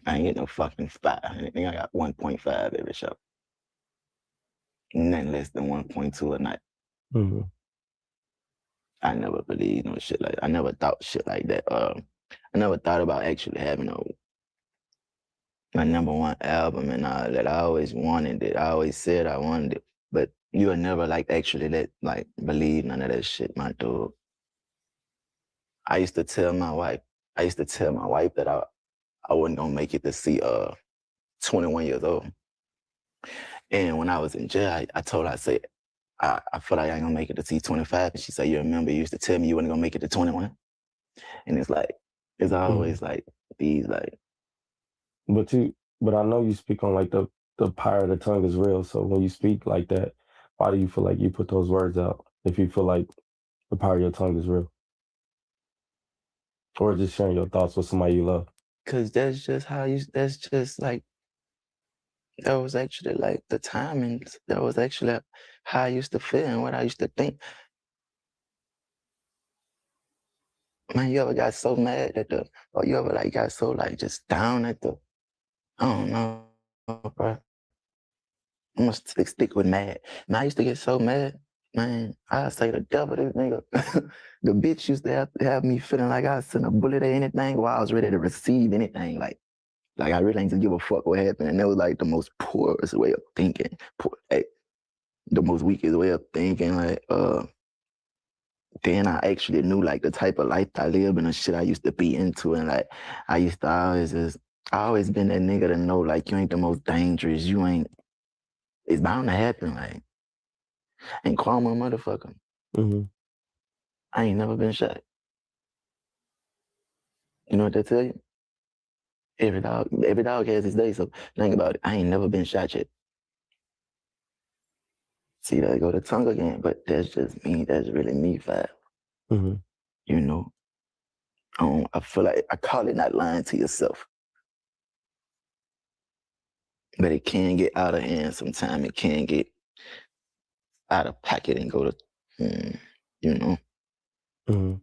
I ain't get no fucking 5. Nigga, I got 1.5 every show. Nothing less than 1.2 a night. I never believed no shit like that. I never thought shit like that. I never thought about actually having my #1 album and all that. I always wanted it. I always said I wanted it. But you would never like actually believe none of that shit, my dude. I used to tell my wife that I wasn't gonna make it to see 21 years old. And when I was in jail, I told her, I said, I feel like I ain't gonna make it to see 25. And she said, you remember you used to tell me you wasn't gonna make it to 21? And it's like, it's always like these like. But I know you speak on like the power of the tongue is real. So when you speak like that, why do you feel like you put those words out if you feel like the power of your tongue is real? Or just sharing your thoughts with somebody you love? Cause that's just like, that was actually like the timings. That was actually how I used to feel and what I used to think. Man, you ever got so mad or you ever like got so like just down at I don't know, bro. I'm gonna stick with mad. Man, I used to get so mad, man. I say the devil, this nigga. The bitch used to have me feeling like I sent a bullet or anything while I was ready to receive anything. Like I really ain't to give a fuck what happened. And that was like the most poorest way of thinking. The most weakest way of thinking. Like, then I actually knew like the type of life I live and the shit I used to be into. And like, I used to I always been that nigga to know like you ain't the most dangerous. It's bound to happen. Like, and call my motherfucker. Mm-hmm. I ain't never been shot. You know what that tell you? Every dog has his day. So think about it. I ain't never been shot yet. See, there go the tongue again, but that's just me. That's really me, Five. Mm-hmm. You know, I feel like I call it not lying to yourself, but it can get out of hand sometimes. It can get out of pocket and go to, you know. Mm-hmm.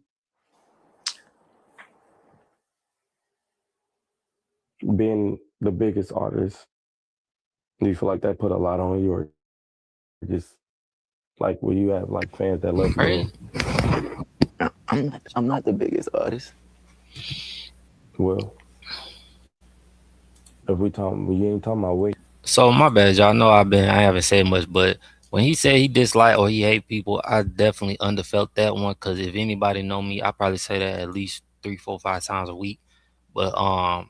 Being the biggest artist, do you feel like that put a lot on you, or just like will you have like fans that love you? I'm not the biggest artist. Well, if you ain't talking about weight. So my bad, y'all know I haven't said much, but when he said he dislike or he hate people, I definitely underfelt that one. Cause if anybody know me, I probably say that at least 3, 4, 5 times a week. But I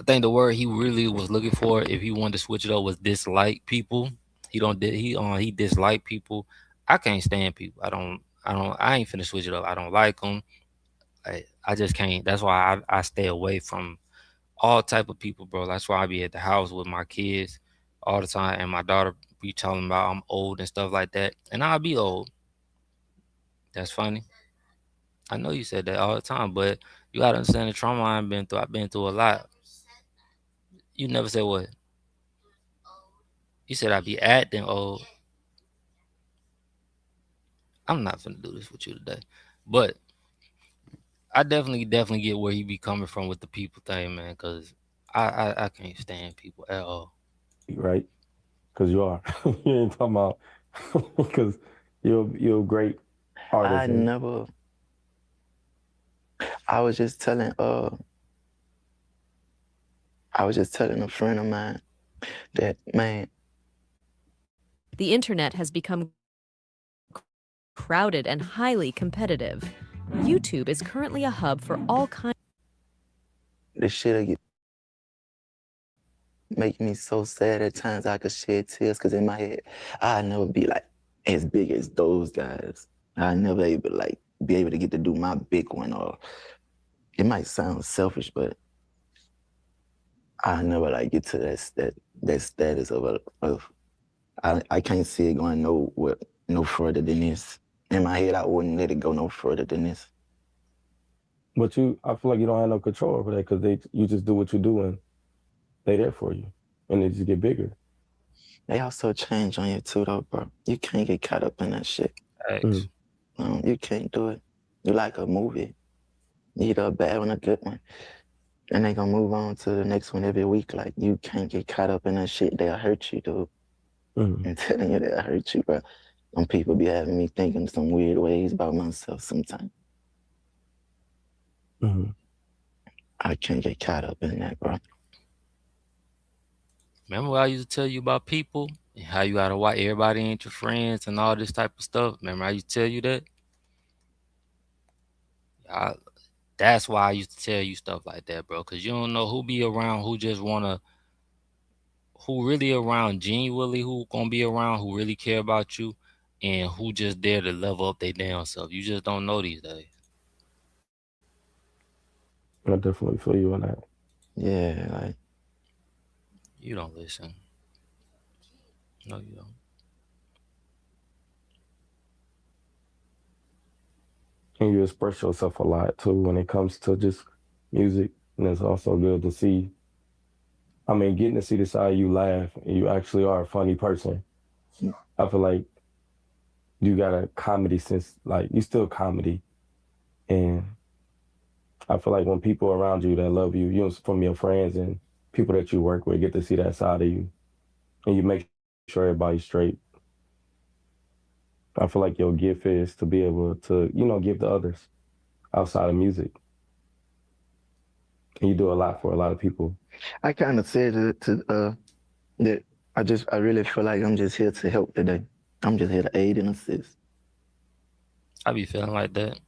think the word he really was looking for, if he wanted to switch it up, was dislike people. He dislike people. I can't stand people. I ain't finna switch it up. I don't like them. I just can't. That's why I stay away from all type of people, bro. That's why I be at the house with my kids all the time, and my daughter be talking about I'm old and stuff like that, and I'll be old. That's funny. I know you said that all the time, but you gotta understand the trauma I've been through. I've been through a lot. You never said what? You said I be acting old. I'm not finna do this with you today, but I definitely get where he be coming from with the people thing, man. Cause I can't stand people at all. Right? Because you are. You ain't talking about because you're a great artist. I was just telling a friend of mine that, man, The internet has become crowded and highly competitive. YouTube is currently a hub for all kinds. this shit make me so sad at times I could shed tears because in my head, I'd never be like as big as those guys. I'd never be able to get to do my big one, or it might sound selfish, but I never get to that status of I can't see it going no further than this. In my head, I wouldn't let it go no further than this. But I feel like you don't have no control over that because you just do what you do and they there for you, and they just get bigger. They also change on you too, though, bro. You can't get caught up in that shit. Thanks. You can't do it. You like a movie. You either a bad one or a good one. And they gonna move on to the next one every week. Like, you can't get caught up in that shit. They'll hurt you, dude. I'm telling you, they'll hurt you, bro. Some people be having me thinking some weird ways about myself sometimes. I can't get caught up in that, bro. Remember what I used to tell you about people and how you gotta watch everybody ain't your friends and all this type of stuff? Remember I used to tell you that? That's why I used to tell you stuff like that, bro. Cause you don't know who be around, who really around genuinely, who gonna be around, who really care about you, and who just there to level up their damn self. You just don't know these days. I definitely feel you on that. Yeah, you don't listen. No, you don't. And you express yourself a lot too when it comes to just music, and it's also good to see. I mean, getting to see the side you laugh and you actually are a funny person. I feel like you got a comedy sense, like you still comedy, and I feel like when people around you that love you, from your friends and people that you work with, get to see that side of you, and you make sure everybody's straight. I feel like your gift is to be able to, give to others outside of music. And you do a lot for a lot of people. I kind of said that I really feel like I'm just here to help today. I'm just here to aid and assist. I be feeling like that.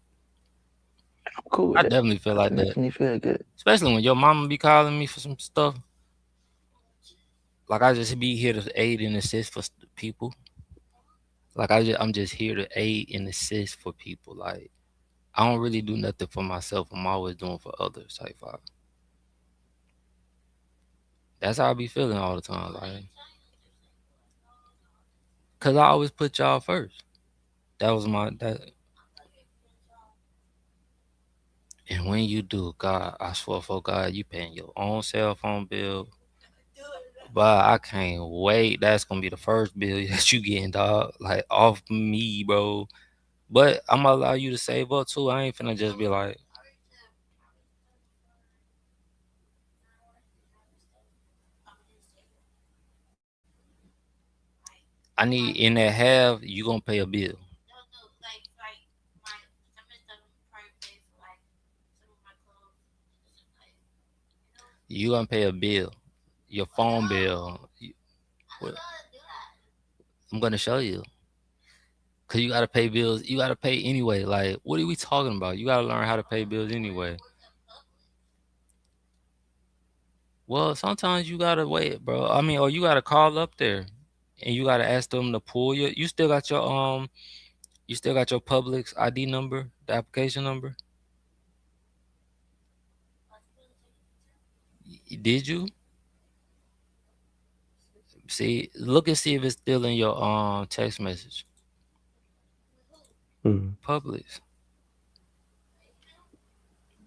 I'm cool with I that. definitely feel like that. Definitely feel good. Especially when your mama be calling me for some stuff. Like I just be here to aid and assist for people. Like I'm just here to aid and assist for people. Like I don't really do nothing for myself. I'm always doing for others. Type vibe. That's how I be feeling all the time. Like, cause I always put y'all first. That was my that. And when you do, God, I swear for God, you paying your own cell phone bill. But I can't wait. That's gonna be the first bill that you getting, dog. Like off me, bro. But I'm gonna allow you to save up too. I ain't finna just be like, I need in that half, you gonna pay a bill. You gonna pay a bill. Your phone bill. What- I'm gonna show you. Cause you gotta pay bills. You gotta pay anyway. Like, what are we talking about? You gotta learn how to pay bills anyway. Well, sometimes you gotta wait, bro. I mean, or you gotta call up there and you gotta ask them to pull you. You still got your Publix ID number, the application number. Did you see? Look and see if it's still in your text message. Mm. Publix.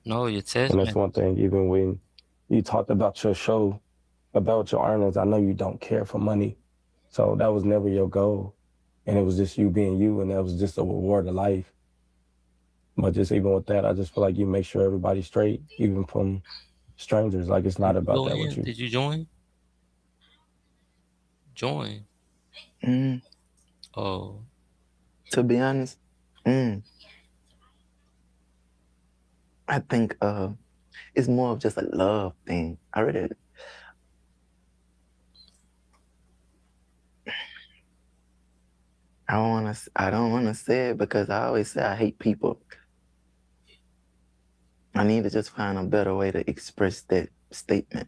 No, your text And that's message. one thing, even when you talked about your show, about your earnings, I know you don't care for money. So that was never your goal. And it was just you being you, and that was just a reward of life. But just even with that, I just feel like you make sure everybody's straight, even from strangers. Like it's not Did you about go that with in? you. Did you join? Join. Mm, Oh, to be honest, I think it's more of just a love thing. I don't wanna say it because I always say I hate people. I need to just find a better way to express that statement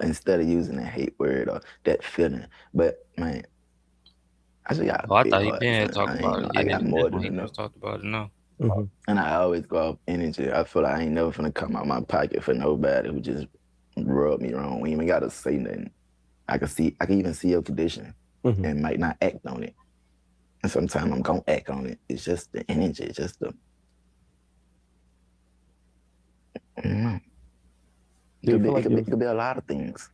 instead of using that hate word or that feeling. But man, I just got a oh, I big thought he heart, been had son. talked I ain't about gonna, it. I Yeah, got more that's when than he enough. first talked about it. Now. Mm-hmm. And I always go off energy. I feel like I ain't never finna come out my pocket for nobody who just rub me wrong. We ain't even gotta say nothing. I can even see your condition Mm-hmm. and might not act on it. And sometimes I'm gonna act on it. It's just the energy, it's just the I don't know. Do you feel like It could be a lot of things.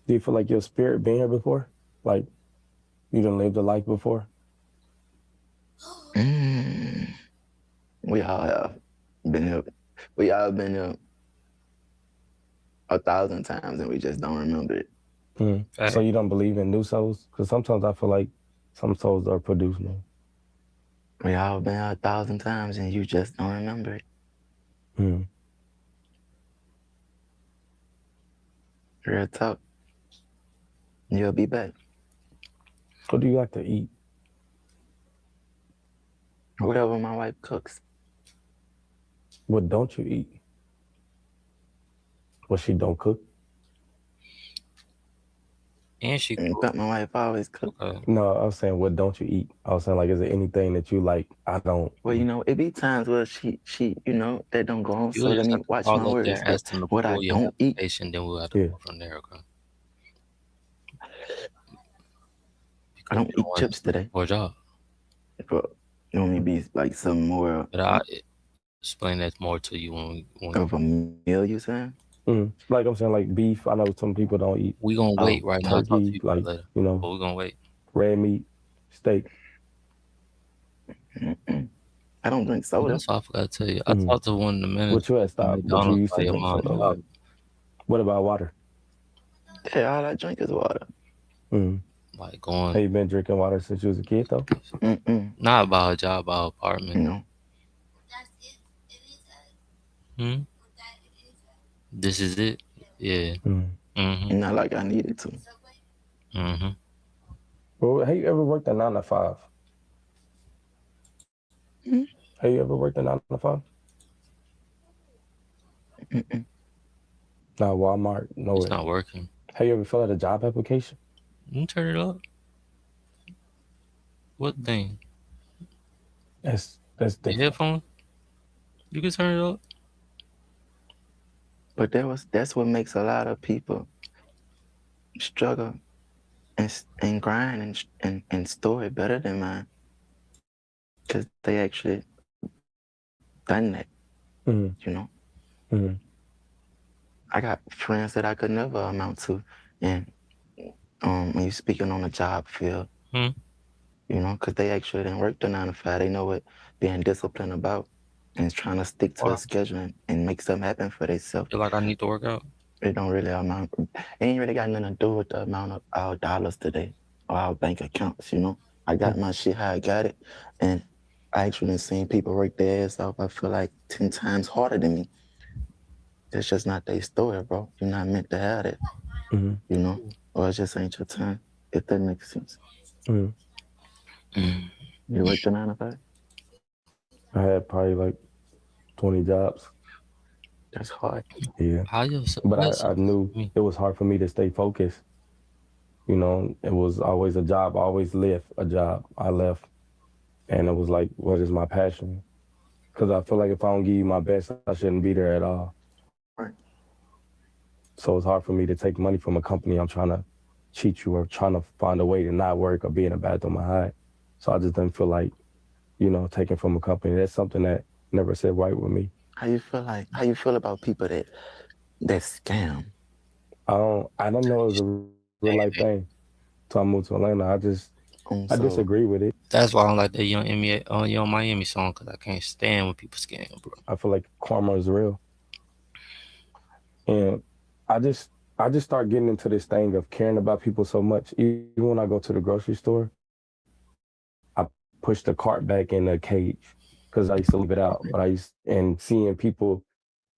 do you feel like your spirit been here before? Like you done lived a life before? We all have been here. We all been here 1,000 times and we just don't remember it. Mm. So you don't believe in new souls? Because sometimes I feel like some souls are produced new. We all been here 1,000 times and you just don't remember it. Mm. Real talk. You'll be back. What do you like to eat? Whatever my wife cooks. What don't you eat? What she don't cook? And she In fact, my wife always cooks. No, I was saying, what don't you eat? I was saying, like, is there anything that you like? I don't. Well, you know, it be times where she, that don't go on. You So let just me have to watch call my up there words. and ask them to What I pull your don't eat. application, then we'll have to go from there. Okay. I don't eat chips today. Poor job. But you want me to be like some more But I'll explain that more to you when of a meal, you saying? Like I'm saying, like beef. I know some people don't eat. we gonna wait right now. I'll talk to Turkey, you about it like later. you know, But we're gonna wait. red meat, steak. I don't drink soda. That's all I forgot to tell you. I talked to one of the managers. What you had stopped, but you used to drink mom. soda. Like, what about water? Yeah, all I drink is water. Like going. Have you been drinking water since you was a kid though? Not about a job, about apartment. No. This is it. Yeah. Not like I needed to. Well, have you ever worked a 9 to 5? Have you ever worked a 9 to 5? No, Walmart. No, it's not working. Have you ever filled out a job application? You turn it up. What thing? That's The different. headphone? You can turn it up. But that's what makes a lot of people struggle and grind and store it better than mine, because they actually done that. Mm-hmm. You know, Mm-hmm. I got friends that I could never amount to, and when you're speaking on the job field, Hmm. you know, because they actually didn't work the 9 to 5. They know what being disciplined about and trying to stick to a Wow. schedule and make something happen for themselves. Feel like I need to work out. It don't really amount. It ain't really got nothing to do with the amount of our dollars today or our bank accounts. You know, I got my shit how I got it, and I actually seen people work their ass off. I feel like 10 times harder than me. That's just not their story, bro. You're not meant to have it. Mm-hmm. You know, or it just ain't your time. If that makes sense. Mm-hmm. You work the 9 to 5? I had probably like 20 jobs. That's hard. Yeah. How you But I knew it was hard for me to stay focused. You know, it was always a job. I always left a job. I left. And it was like, what is my passion? Because I feel like if I don't give you my best, I shouldn't be there at all. Right. So it's hard for me to take money from a company I'm trying to cheat you or trying to find a way to not work or be in a bathroom or hide. So I just didn't feel like, you know, taking from a company. That's something that never sit right with me. How you feel about people that scam? I don't know if it's a real life thing. So I moved to Atlanta. I So disagree with it. That's why I don't like that Young NBA, Young Miami song, because I can't stand when people scam, bro. I feel like karma is real. And I just start getting into this thing of caring about people so much. Even when I go to the grocery store, I push the cart back in the cage because I used to leave it out. But and seeing people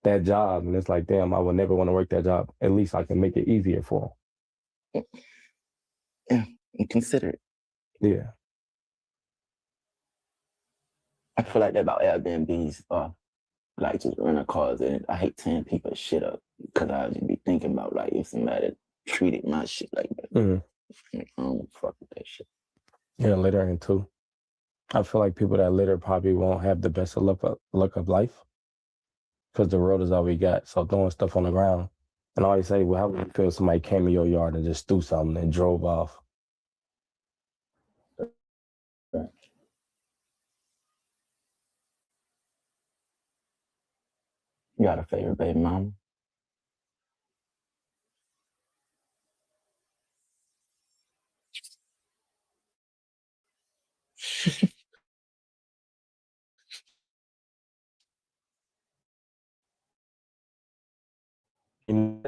that job, and it's like, damn, I would never want to work that job. At least I can make it easier for yeah, and consider it. them. Yeah. I feel like that about Airbnbs or like just rental cars, and I hate tearing people's shit up because I just be thinking about like if somebody treated my shit like that. Mm-hmm. I don't fuck with that shit. Yeah, littering too. I feel like people that litter probably won't have the best of luck of life because the road is all we got. So throwing stuff on the ground. And I always say, well, how would you feel if somebody came in your yard and just threw something and drove off? You got a favorite baby mama? You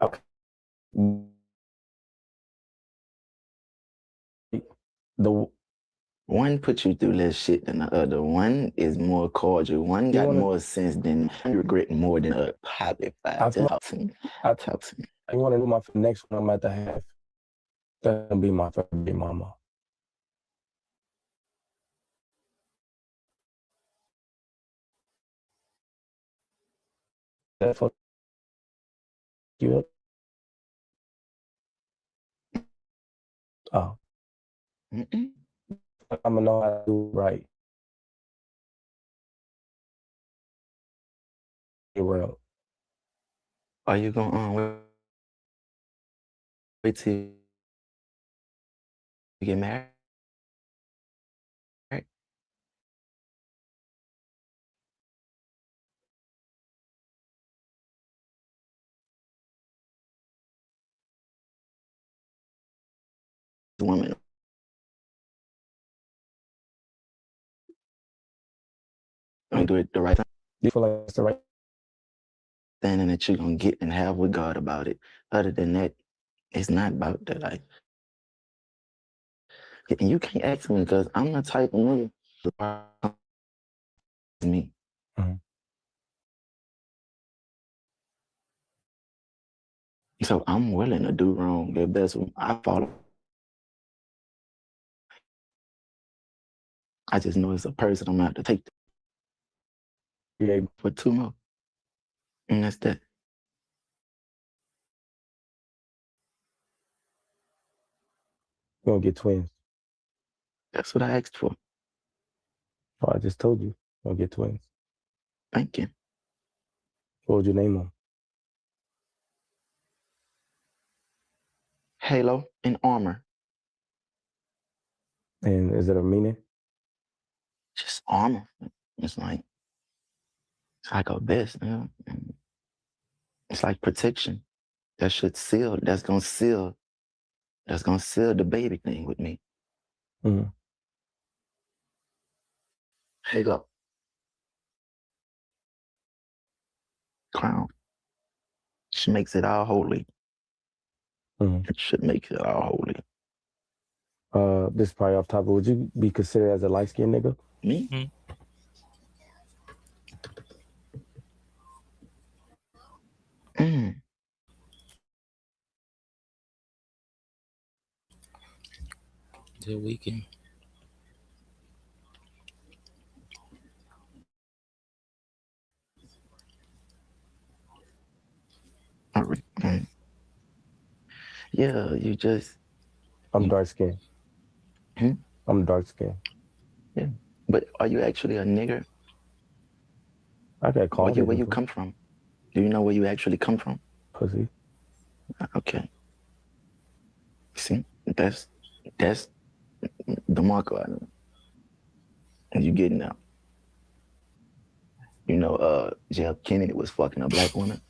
Okay. The one put you through less shit than the other. One is more cordial. One got more sense than regret more than a probably five. Talk to me. Talk to me. I want to do my next one I'm at to have. That'll be my favorite mama. That fuck you up? Oh. Mm-mm. I'm gonna know how to do it right. World. Are you gonna wait till you get married? Woman, gonna do it the right time. You feel like it's the right Thing that you're gonna get and have with God about it. Other than that, it's not about that. Like, and you can't ask me because I'm the type of nigga. Me. Mm-hmm. So I'm willing to do wrong. The best I follow. I just know it's a person I'm gonna have to take. Yeah, for 2 more. And that's that. you're gonna get twins. That's what I asked for. Oh, I just told you, you're gonna get twins. Thank you. What would you name them? Halo and armor. And is it a meaning? Just armor. It's like a vest, you know? And it's like protection. That should seal. That's gonna seal the baby thing with me. Mm. Halo. Crown. She makes it all holy. Mm. It should make it all holy. This is probably off topic. Would you be considered as a light-skinned nigga? Me? Mm. The weekend. Yeah, you just. I'm dark-skinned. Hmm? I'm dark-skinned. Yeah. But are you actually a nigger? I got called Where you come from? Do you know where you actually come from? pussy. Okay. See, that's the marker I know. And you getting out. You know, Jeff Kennedy was fucking a black woman.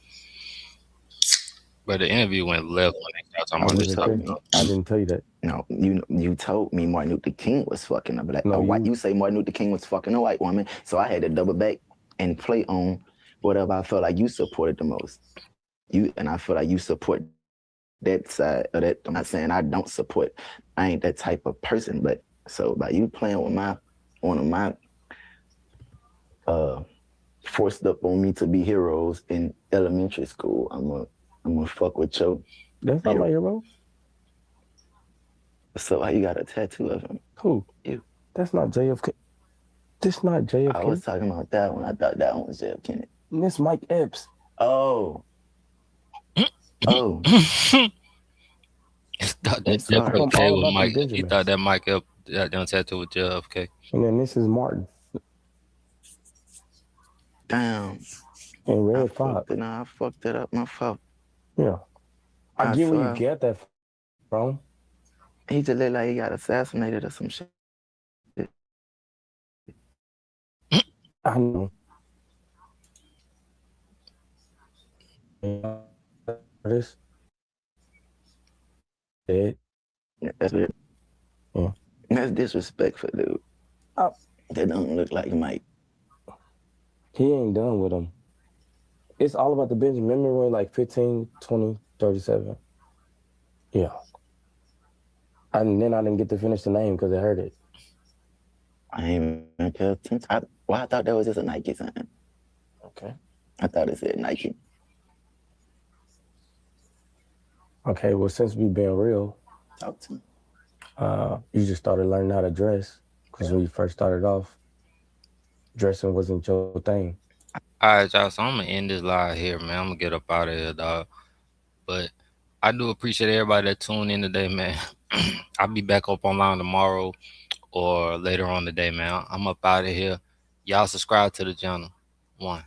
But the interview went left when they started talking I about wasn't this saying- topic. I didn't tell you that. No, you told me Martin Luther King was fucking a black No, white. you- You say Martin Luther King was fucking a white woman, so I had to double back and play on whatever I felt like you supported the most. I feel like you support that side of that. I'm not saying I don't support. I ain't that type of person, but so by you playing with one of my forced up on me to be heroes in elementary school, I'm gonna fuck with your. That's not my hero. So how you got a tattoo of him? Who? You. That's not JFK. This not JFK. I was talking about that one. I thought that one was Jeff Kennedy. This Mike Epps. Oh. Oh. He thought that Sorry. JFK All was about Mike. the He Benjamins. thought that Mike up that done tattoo with JFK. And then this is Martin. Damn. And I Red Fox. fucked it up. My fault. Yeah. I I get where swear. you get that from. He just looked like he got assassinated or some shit. I know. This. Dead. That's it. Yeah. That's disrespectful, dude. Oh. That don't look like Mike. He ain't done with him. It's all about the Benjamin. Remember when like 15, 20, 37? Yeah. And then I didn't get to finish the name because it hurt it. I ain't even pay attention. I thought that was just a Nike sign. Okay. I thought it said Nike. Okay, well, since we being real, Talk to me. you just started learning how to dress because when you first started off, dressing wasn't your thing. All right, y'all. So I'm gonna end this live here, man. I'm gonna get up out of here, dog. But I do appreciate everybody that tuned in today, man. I'll be back up online tomorrow or later on today, man. I'm up out of here. Y'all subscribe to the channel. 1.